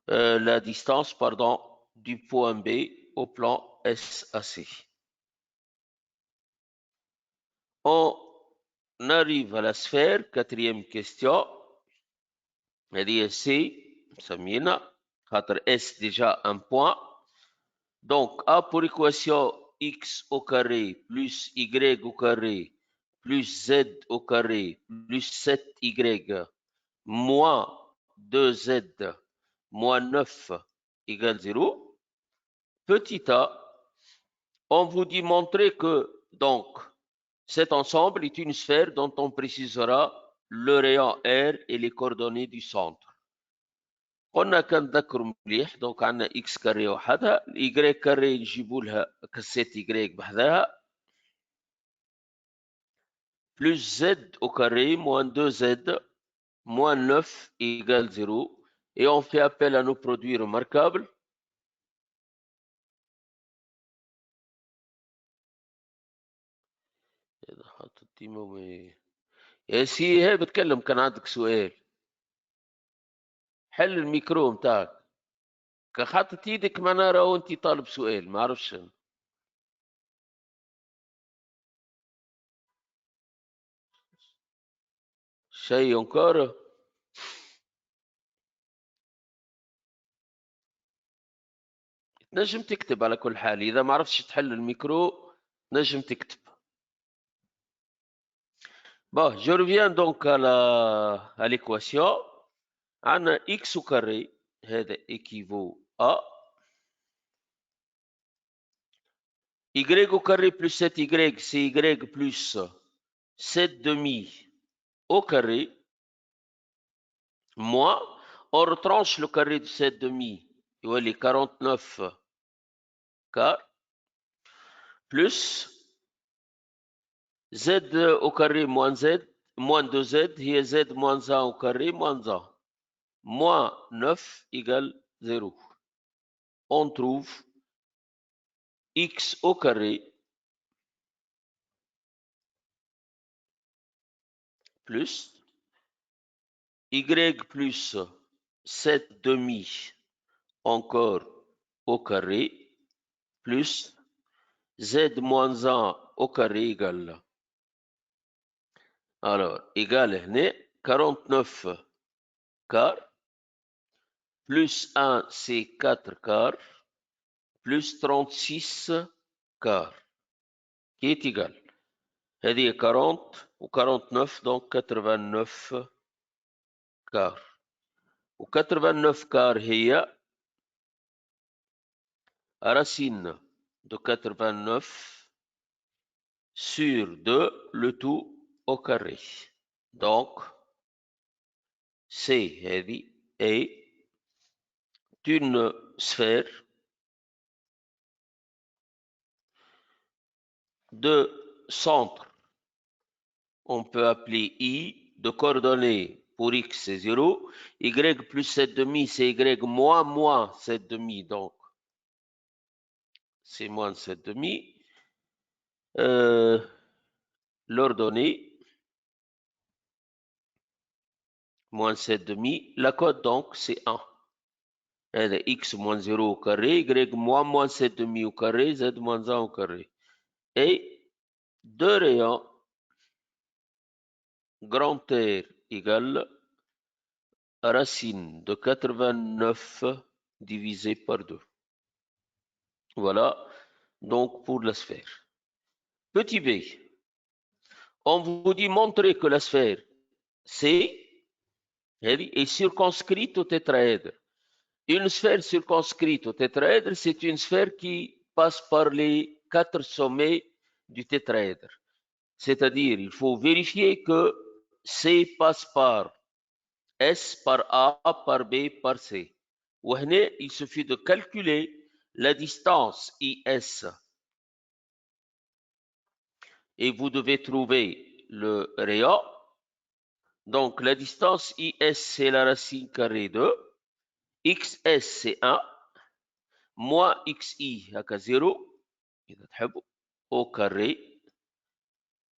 La distance, pardon, du point B au plan SAC. On arrive à la sphère, quatrième question. Elle dit C, Samina, S déjà un point. Donc, A pour équation x au carré plus y au carré plus z au carré plus 7y moins 2z moins 9 égale 0. Petit a, on vous dit montrer que donc cet ensemble est une sphère dont on précisera le rayon R et les coordonnées du centre. قلنا كنذكروا مليح دونك عندنا اكس كاري وحدها الاي كاري نجيبوا لها كسيت اي بحذاها plus z au carré moins 2z moins 9 égale 0 et on fait appel à nos produits remarquables. يا سي هي بتكلم كان عندك سؤال. حل الميكرو متاعك. كان حاطط ايدك ما نرى وانت طالب سؤال ما اعرفش. شيء انكار. نجم تكتب على كل حال اذا ما عرفتش تحل الميكرو نجم تكتب. Bon, je reviens donc à l'équation. عندنا x au carré هذا équivaut à y au carré plus 7y, c'est y plus 7 demi au carré, moins, on retranche le carré de 7 demi, il y a les 49 quarts, plus z au carré moins z, moins 2z, il y a z moins 1 au carré, moins 1. Moins 9 égale 0. On trouve x au carré plus y plus 7 demi encore au carré plus z moins 1 au carré égale. Alors, égal هنا 49 quarts plus 1 c'est 4 quarts plus 36 quarts qui est égal. هذه 40 و 49 donc 89 quarts. و 89 quarts هي racine de 89 sur 2 le tout au carré. Donc, C هذه est une sphère de centre. On peut appeler I de coordonnées pour X c'est 0, Y plus 7 demi c'est Y moins 7 demi, donc c'est moins 7 demi. L'ordonnée, moins 7 demi. La cote donc c'est 1. X moins 0 au carré, Y moins 7 demi au carré, Z moins 1 au carré. Et deux rayons grand R égale racine de 89 divisé par 2. Voilà, donc pour la sphère. Petit b, on vous dit montrer que la sphère C est circonscrite au tétraèdre. Une sphère circonscrite au tétraèdre, c'est une sphère qui passe par les 4 sommets du tétraèdre. C'est-à-dire, il faut vérifier que C passe par S, par A, par B, par C. Il suffit de calculer la distance IS et vous devez trouver le rayon. Donc, la distance IS, c'est la racine carrée de XS, c'est 1, moins XI, à 0, au carré,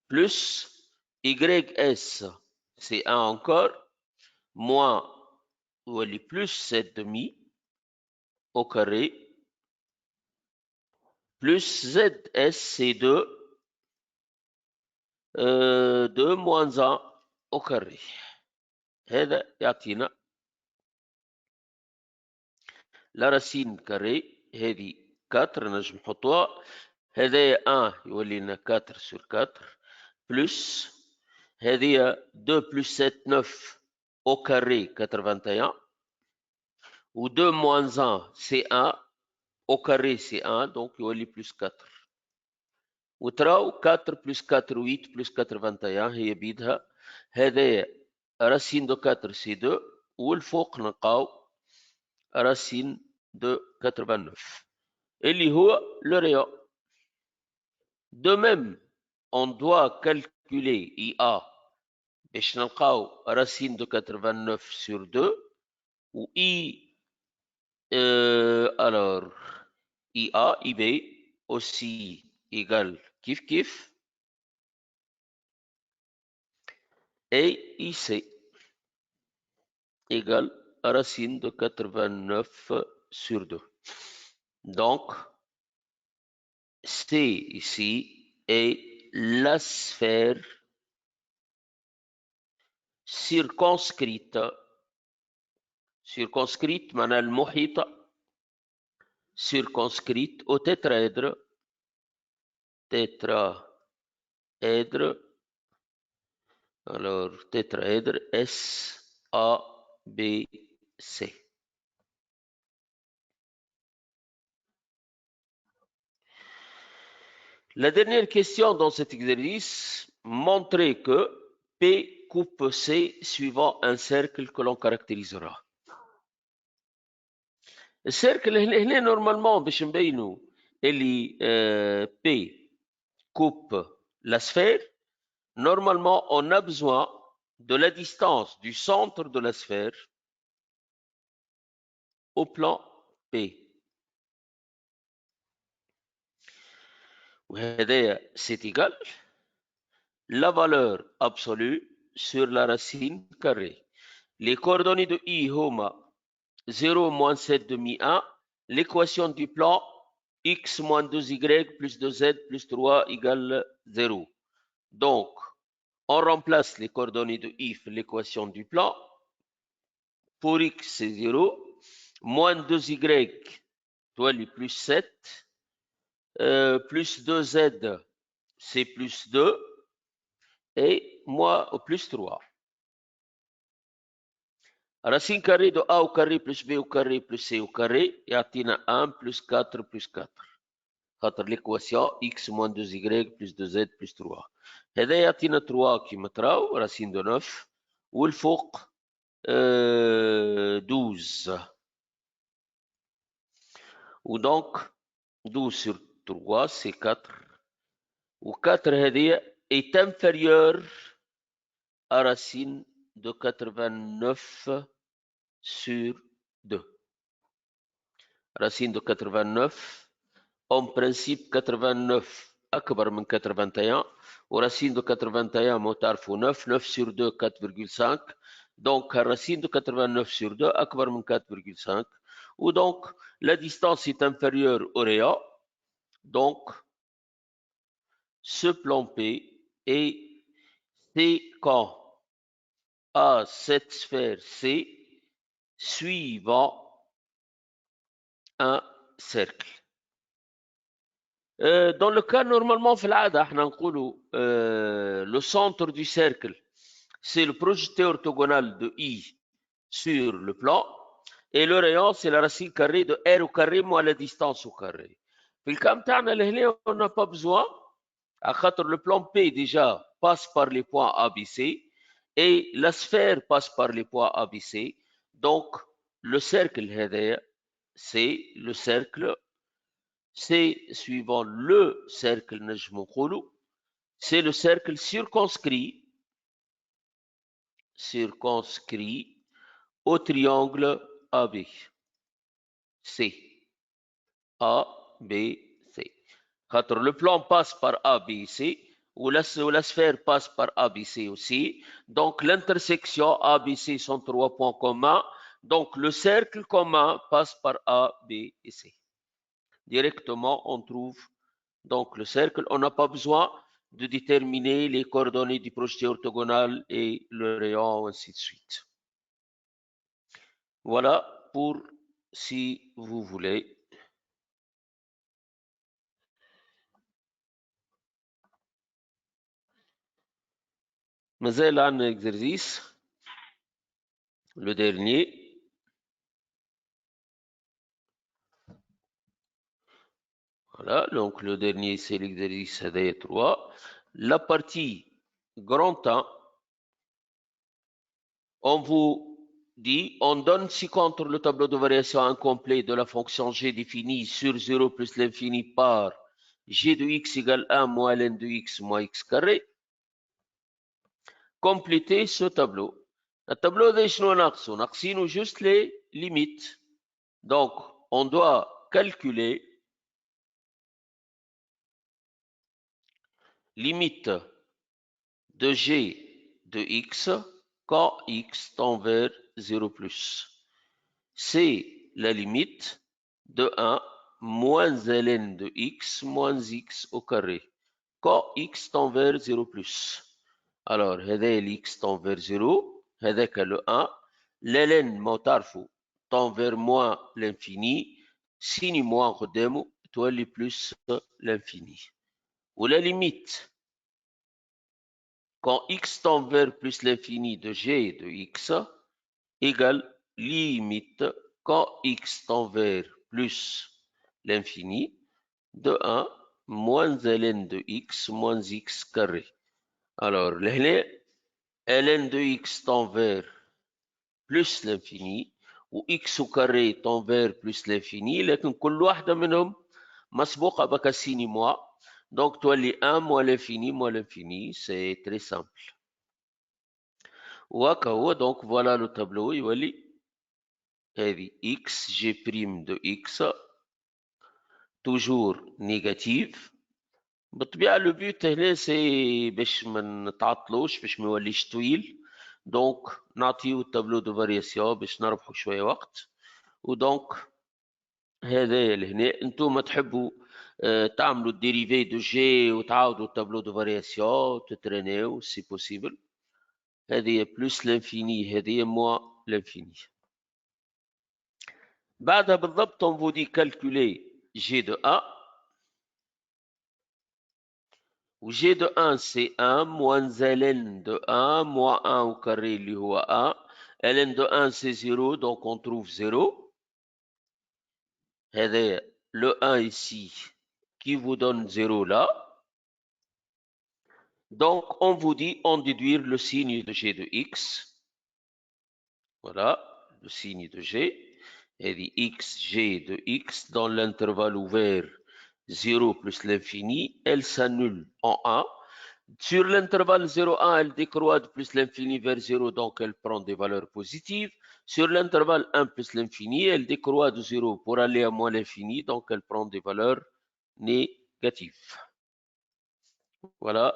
plus YS, c'est 1 encore, moins, ou elle est plus 7 demi, au carré, plus ZS, c'est 2, 2 moins 1 au carré. هذا يعطينا la racine carrée هذه 4 نجم نحطوها. هذايا 1 يولي لنا 4 sur 4 plus هذه 2 plus 7 9 au carré 81 ou 2 moins 1 c'est 1 au carré c'est 1 donc يولي plus 4 وتراو 4 plus 4 8 plus 81 هي بيدها. هذايا racine de 4 c'est 2 والفوق نلقاو racine de 89 اللي هو le rayon. De même, on doit calculer IA باش نلقاو racine de 89 sur 2 ou I alors IA IB aussi égale كيف et IC égale racine de 89 sur 2. Donc, C ici est la sphère circonscrite معناها المحيطة circonscrite au tétraèdre alors tétraèdre S A B C. La dernière question dans cet exercice, montrer que P coupe C suivant un cercle que l'on caractérisera. السيركل هنا نورمالمون باش نبينوا اللي P coupe la sphère. Normalement, on a besoin de la distance du centre de la sphère au plan P. C'est égal la valeur absolue sur la racine carrée. Les coordonnées de I, homa 0 moins 7 demi 1, l'équation du plan x moins 2y plus 2z plus 3 égale 0. Donc, on remplace les coordonnées de if, l'équation du plan. Pour x, c'est 0. Moins 2y, plus 7. Plus 2z, c'est plus 2. Et moins plus 3. Racine carrée de a au carré plus b au carré plus c au carré. Et atina 1 plus 4 plus 4. L'équation x moins 2y plus 2z plus 3. هذا يعطينا 3 كيما تراو racine de 9 والفوق 12. Ou donc 12 sur 3 c'est 4. Ou 4 هذه est inférieure à racine de 89 sur 2. Racine de 89, en principe 89 أكبر من 81 ورacine de 81 متعرفوا 9 9 sur 2 4,5 donc racine de 89 sur 2 أكبر من 4,5 ou donc la distance est inférieure au rayon donc ce plan P est séquent à cette sphère C suivant un cercle. Dans le cas normalement في العادة احنا نقولوا le centre du cercle c'est le projeté orthogonal de I sur le plan et le rayon c'est la racine carrée de R au carré moins la distance au carré. في الكام تاعنا لهنا on n'a pas besoin à خاطر le plan P déjà passe par les points ABC et la sphère passe par les points ABC donc le cercle هذايا c'est le cercle, c'est suivant le cercle, c'est le cercle circonscrit au triangle AB. C. A, B, C. Le plan passe par A, B, C, ou la sphère passe par A, B, C aussi. Donc l'intersection A, B, C sont 3 points communs. Donc le cercle commun passe par A, B et C. Directement, on trouve donc le cercle. On n'a pas besoin de déterminer les coordonnées du projeté orthogonal et le rayon, ainsi de suite. Voilà pour si vous voulez. مازال عندنا exercice, le dernier. Voilà, donc le dernier c'est l'exercice هذايا 3. La partie grand A, on vous dit, on donne si contre le tableau de variation incomplet de la fonction g définie sur 0 plus l'infini par g de x égale 1 moins ln de x moins x carré. Complétez ce tableau. Le tableau de شنو ناقصو؟ ناقصينو juste les limites. Donc, on doit calculer limite de g de x quand x tend vers 0 plus. C'est la limite de 1 moins ln de x moins x au carré quand x tend vers 0 plus. Alors, هذا x tend vers 0, هذاك le 1, ln ما تعرفوا tend vers moins l'infini, signe moins قدامه تولي plus l'infini. Ou la limite, quand x tend vers plus l'infini de g de x, égale limite quand x tend vers plus l'infini de 1 moins ln de x moins x carré. Alors, ln de x tend vers plus l'infini و x au carré tend vers plus l'infini لكن كل واحدة منهم مسبوقة بكسيني موا donc تولي 1 moins l'infini c'est très simple. وهكا هو donc voilà le tableau يولي هذه x g' de x toujours négative. بالطبيعة لو بيوت هنا سي باش ما نتعطلوش باش ما يوليش طويل دونك نعطيو التابلو دو فارياسيون باش نربحو شوية وقت ودونك هذا لهنا انتوما تحبوا تعملوا الديريفي دو جي وتعاودوا التابلو دو فارياسيون تترينيو سي بوسيبل. هذه بلس لانفيني هذه موا لانفيني. بعدها بالضبط on vous dit calculer g de a où g de 1 c'est 1 moins ln de 1 moins 1 au carré اللي هو a. ln de 1 c'est 0 donc on trouve 0. هذا le 1 ici qui vous donne 0 là. Donc on vous dit on déduire le signe de g de x. Voilà le signe de g. Et dit x g de x dans l'intervalle ouvert 0 plus l'infini, elle s'annule en 1. Sur l'intervalle 0,1, elle décroît de plus l'infini vers 0, donc elle prend des valeurs positives. Sur l'intervalle 1 plus l'infini, elle décroît de 0 pour aller à moins l'infini, donc elle prend des valeurs négatives. Voilà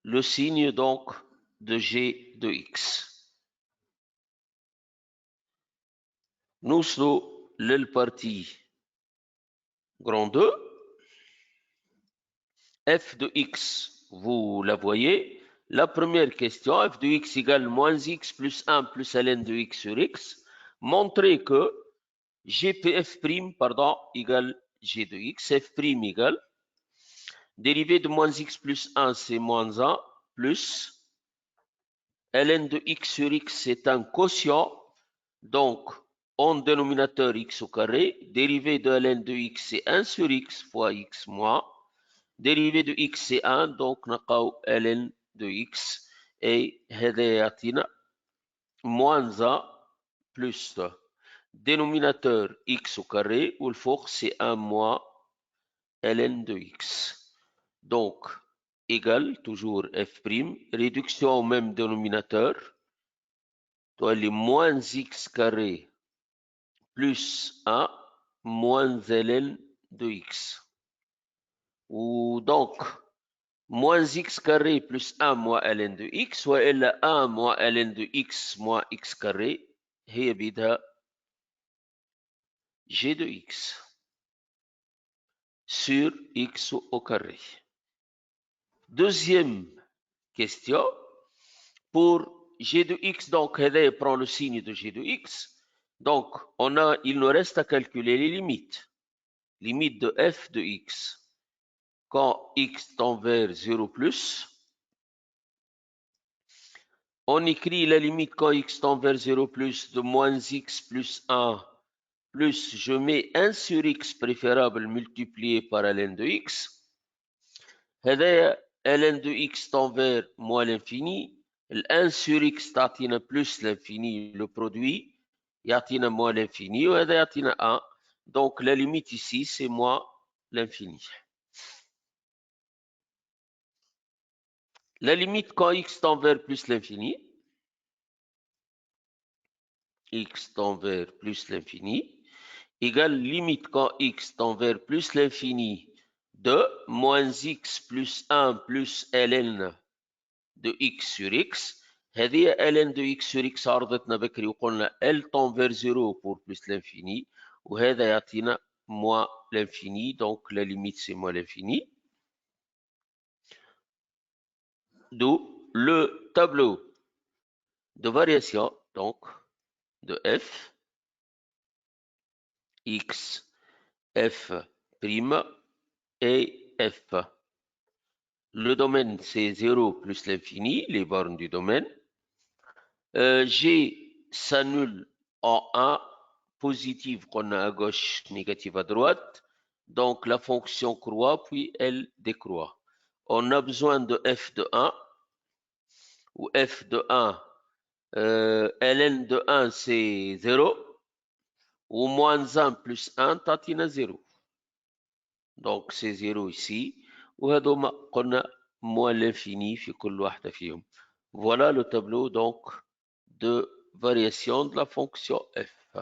le signe donc de g de x. Nous sommes le partie grand 2. F de x, vous la voyez. La première question, f de x égale moins x plus 1 plus ln de x sur x. Montrez que f' égale g de x, f' égale dérivée de moins x plus 1, c'est moins 1, plus ln de x sur x, c'est un quotient, donc en dénominateur x au carré, dérivée de ln de x, c'est 1 sur x fois x moins, dérivée de x, c'est 1, donc نلقاو ln de x, et هذا يعطينا moins 1 plus dénominateur x au carré, ou le fort, c'est 1 moins ln de x. Donc, égal, toujours f', réduction au même dénominateur, doit aller moins x carré plus 1 moins ln de x. Ou donc, moins x carré plus 1 moins ln de x, soit elle a 1 moins ln de x moins x carré, هي بدها g de x sur x au carré. Deuxième question, pour g de x, donc هذا prend le signe de g de x, donc il nous reste à calculer les limites. Limite de f de x quand x tend vers 0 plus. On écrit la limite quand x tend vers 0 plus de moins x plus 1 plus je mets 1 sur x préférable multiplié par ln de x. هذا ln de x tend vers moins l'infini. Le 1 sur x تعطينا plus l'infini, le produit يعطينا moins l'infini وهذا يعطينا 1. Donc la limite ici c'est moins l'infini. La limite quand x tend vers plus l'infini, x tend vers plus l'infini, égale limite quand x tend vers plus l'infini de moins x plus 1 plus ln de x sur x. هذه ln de x sur x عرضتنا بكري وقلنا L tend vers 0 pour plus l'infini. وهذا يعطينا moins l'infini. Donc la limite c'est moins l'infini. D'où le tableau de variation donc de f x f' et f. Le domaine, c'est 0 plus l'infini, les bornes du domaine. G s'annule en 1, positive qu'on a à gauche, négative à droite. Donc, la fonction croît, puis elle décroît. On a besoin de f de 1, où f de 1, ln de 1, c'est 0, ou moins 1 plus 1, tatina 0. Donc, c'est 0 ici. وهذوما قلنا moins l'infini في كل واحدة فيهم. Voilà le tableau donc de variation de la fonction f.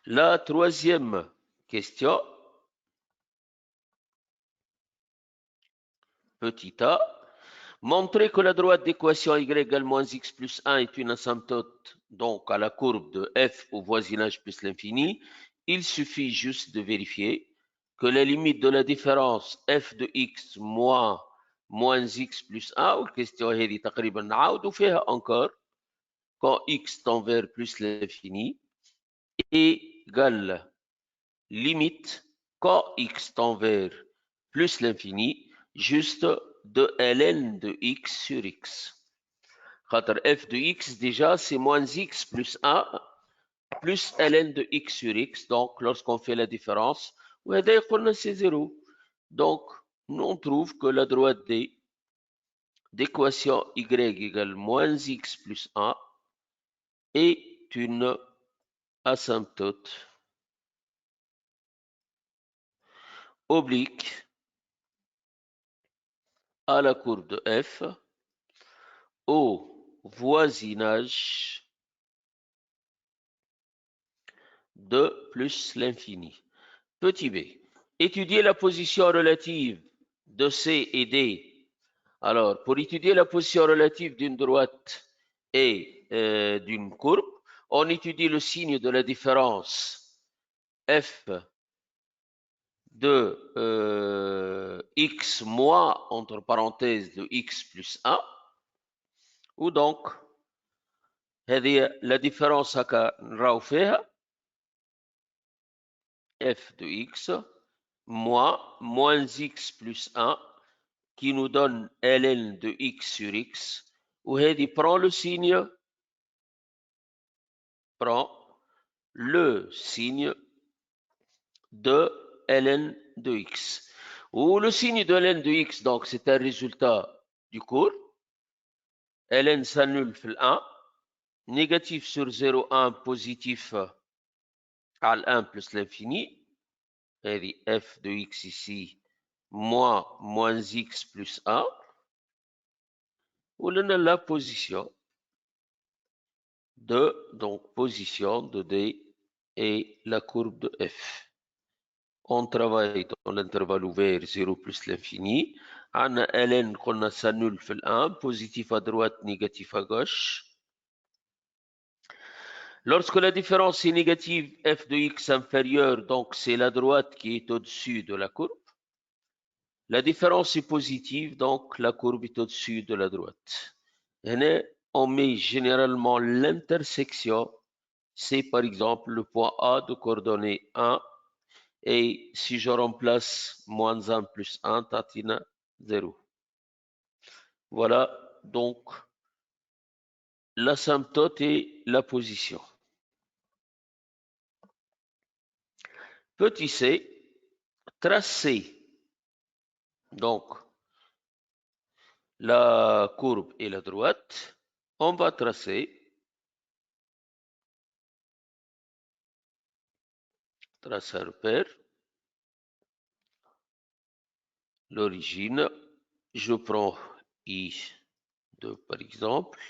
La troisième question, petit a, montrer que la droite d'équation y égale moins x plus 1 est une asymptote donc à la courbe de f au voisinage plus l'infini. Il suffit juste de vérifier que la limite de la différence f de x moins x plus 1, والكيستيون هذه تقريبا نعاودوا فيها encore, quand x tend vers plus l'infini, égale limite quand x tend vers plus l'infini, juste de ln de x sur x. خاطر f de x déjà c'est moins x plus 1 plus ln de x sur x. Donc lorsqu'on fait la différence, وهذا يقولنا c'est 0. Donc on trouve que la droite d'équation y égale moins x plus 1 est une asymptote oblique à la courbe de f au voisinage de plus l'infini. Petit b. Étudier la position relative de C et D. Alors, pour étudier la position relative d'une droite et d'une courbe, on étudie le signe de la différence f de x moins, entre parenthèses, de x plus 1, ou donc, هذه la différence هكا نراو فيها f de x moins x plus 1 qui nous donne ln de x sur x. وهذه prend le signe de ln de x. Ou le signe de ln de x, donc c'est un résultat du cours. ln s'annule في 1, négatif sur 0, 1, positif à 1 plus l'infini. هذه f de x ici, moins x plus 1. Ou la position de D et la courbe de f. On travaille dans l'intervalle ouvert 0 plus l'infini. On a ln qu'on s'annule في 1, positif à droite, négatif à gauche. Lorsque la différence est négative, f de x inférieure, donc c'est la droite qui est au-dessus de la courbe. La différence est positive, donc la courbe est au-dessus de la droite. On met généralement l'intersection. C'est par exemple le point A de coordonnées 1. Et si je remplace moins 1 plus 1, tatina 0. Voilà donc l'asymptote et la position. Petit c, tracer donc la courbe et la droite. On va tracer un repère. L'origine, je prends I2 par exemple,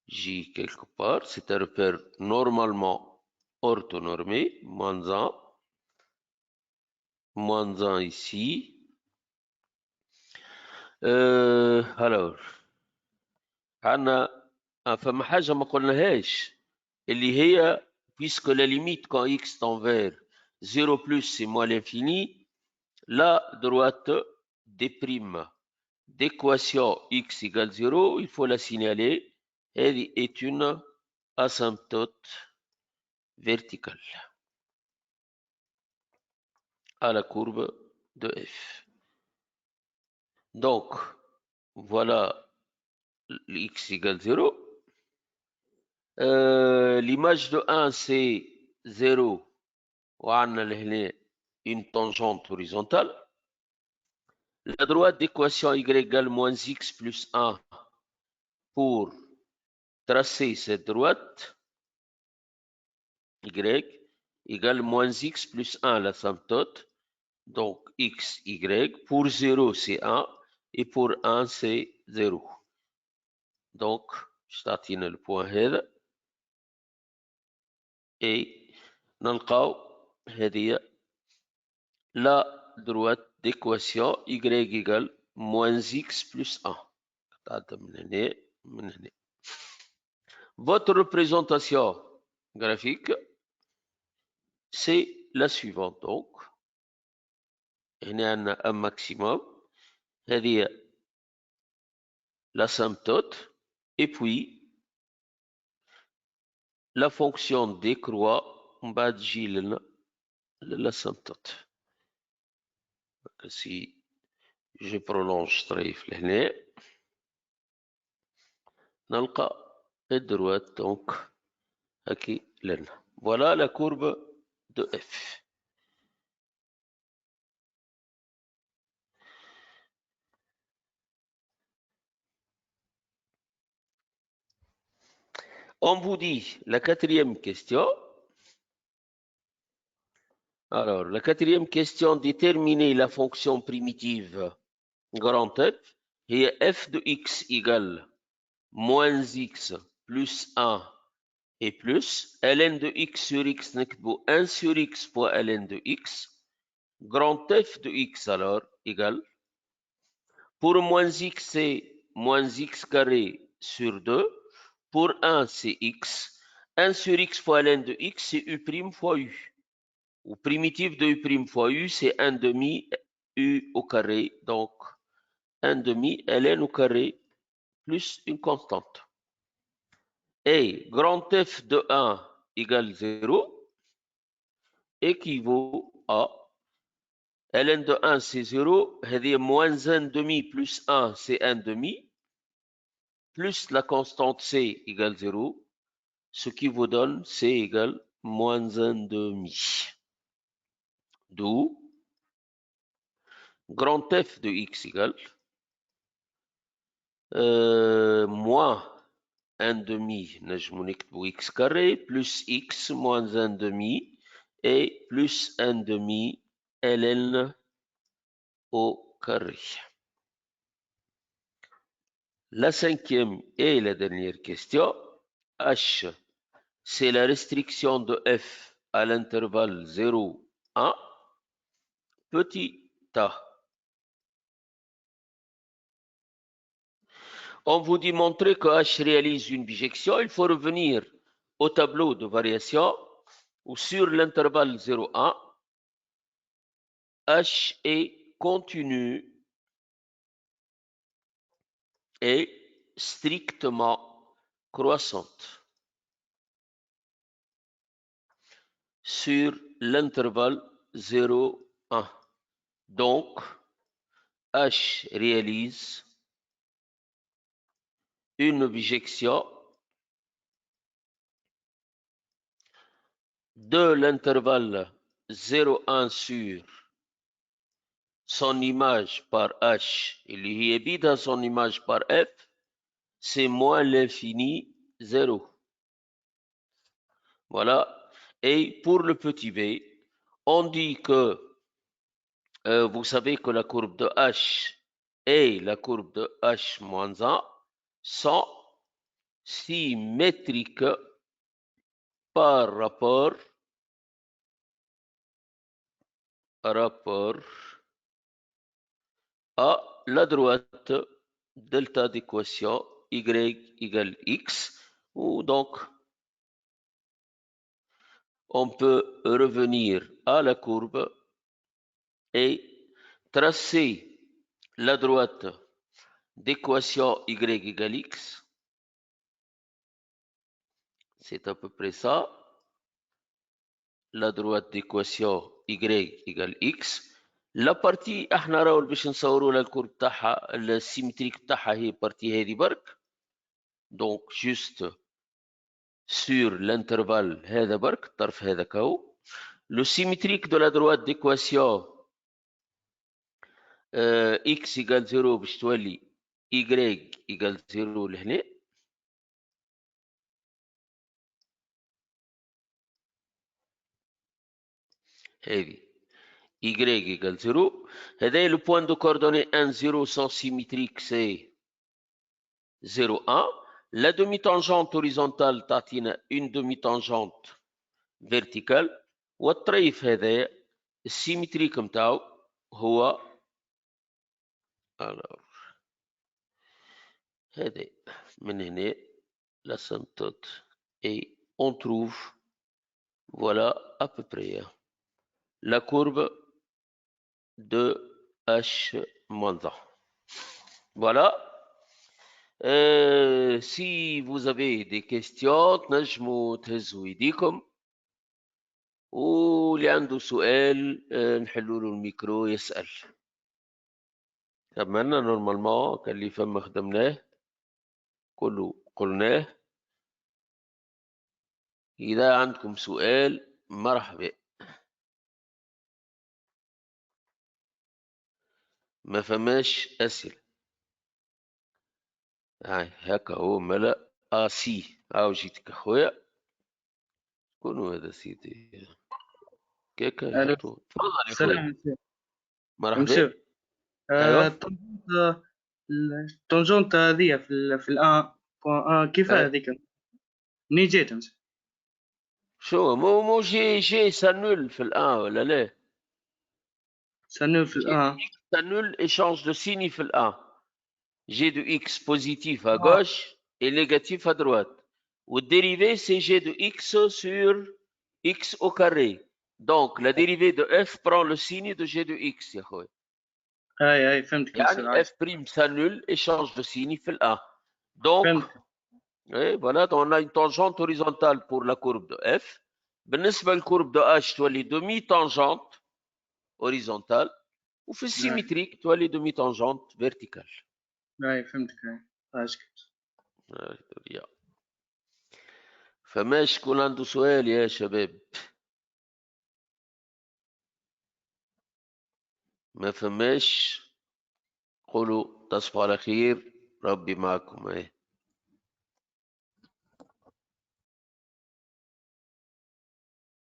J quelque part, c'est un repère normalement orthonormé, moins 1, moins 1 ici. alors عندنا فما حاجة ما قلناهاش اللي هي puisque la limite quand x tend vers 0 plus c'est moins l'infini, la droite des primes d'équation x égale 0, il faut la signaler, elle est une asymptote verticale à la courbe de f. Donc, voilà x égale 0. L'image de 1, c'est 0. On a une tangente horizontale. La droite d'équation y égale moins x plus 1 pour tracer cette droite. Y égale moins x plus 1 l'asymptote. Donc x, y. Pour 0, c'est 1. Et pour 1, c'est 0. Donc, j't'attiens le point هذا. Et نلقاو هذه la droite d'équation y égale moins x plus 1. Votre représentation graphique, c'est la suivante. Donc, on a un maximum, c'est-à-dire l'asymptote, et puis la fonction décroît, on va dire l'asymptote. Si je prolonge strife l'année, نلقى الدروات donc هكي لنا. Voilà la courbe de f. On vous dit la quatrième question. Alors, la quatrième question, déterminer la fonction primitive grand F et f de x égale moins x plus 1 et plus ln de x sur x نكتبو 1 sur x fois ln de x. Grand F de x alors égale, pour moins x c'est moins x carré sur 2, pour 1 c'est x, 1 sur x fois ln de x c'est u' fois u. Ou primitif de u' fois u c'est 1 demi u au carré, donc 1 demi ln au carré plus une constante. Et grand F de 1 égale 0 équivaut à ln de 1 c'est 0, c'est-à-dire moins 1 demi plus 1 c'est 1 demi, plus la constante c égale 0, ce qui vous donne c égale moins 1 demi. D'où grand F de x égale moins 1 demi, x carré, plus x moins 1 demi, et plus 1 demi ln au carré. La cinquième et la dernière question. H, c'est la restriction de f à l'intervalle 0, 1, petit a. On vous dit montrer que H réalise une bijection. Il faut revenir au tableau de variation où sur l'intervalle 0, 1, H est continu et strictement croissante sur l'intervalle 0, 1. Donc, H réalise une bijection de l'intervalle 0, 1 sur son image par H, il y est dans son image par F, c'est moins l'infini 0. Voilà. Et pour le petit b, on dit que vous savez que la courbe de H et la courbe de H moins 1 sont symétriques par rapport rapport à la droite delta d'équation y égale x, ou donc on peut revenir à la courbe et tracer la droite d'équation y égale x. C'est à peu près ça. La droite d'équation y égale x. La partie احنا راهو باش نصوروا لها الكورب تاعها السيمتريك تاعها هي البارتي هذه برك. Donc juste sur l'intervalle هذا برك الطرف هذاك هو. Le symétrique de la droite d'équation x égale 0 باش تولي y égale 0 لهنا. هذه y égale 0. هذا le point de coordonnée 1 0 sans symétrique c'est 0 1. La demi-tangente horizontale تعطينا une demi-tangente verticale. والطريف هذا السيمتريك نتاعو هو هذا من هنا l'asymptote et on trouve voilà à peu près la courbe de h-1. Voilà. Si vous avez des questions تنجموا تهزوا ايديكم، واللي عنده سؤال نحلوا له الميكرو يسأل. أمنا نورمالمون كان اللي فما خدمناه كله قلناه. إذا عندكم سؤال مرحبا. ما فماش أسئلة. هكا هو ملأ. سي جيتك أخويا. شكون هذا سيدي؟ كيكا يحطوه. تفضل يا أخويا. سلام مرحبا. أيوه. الطنجونت هذه في الآن كيف هذيك؟ منين جيت أنت؟ شو مو جي سانول في الآن ولا لا؟ سانول في الآن. سانول échange de signe في الآن. G de x positif à gauche et négatif à droite. Ou dérivé, c'est G de x sur x au carré. Donc, la dérivée de f prend le signe de G de x. يا خويا. هاي فهمتك. يعني f' s'annule et change de signe في A. Donc, voilà, on a une tangente horizontale pour la courbe de f. بالنسبة للcourbe de h تولي demi-tangente horizontale. وفي السيمتريك تولي demi-tangente verticale. فهمتك. اسكت. فما شكون عنده سؤال يا شباب؟ ما فماش قولوا تصبحوا على خير، ربي معكم.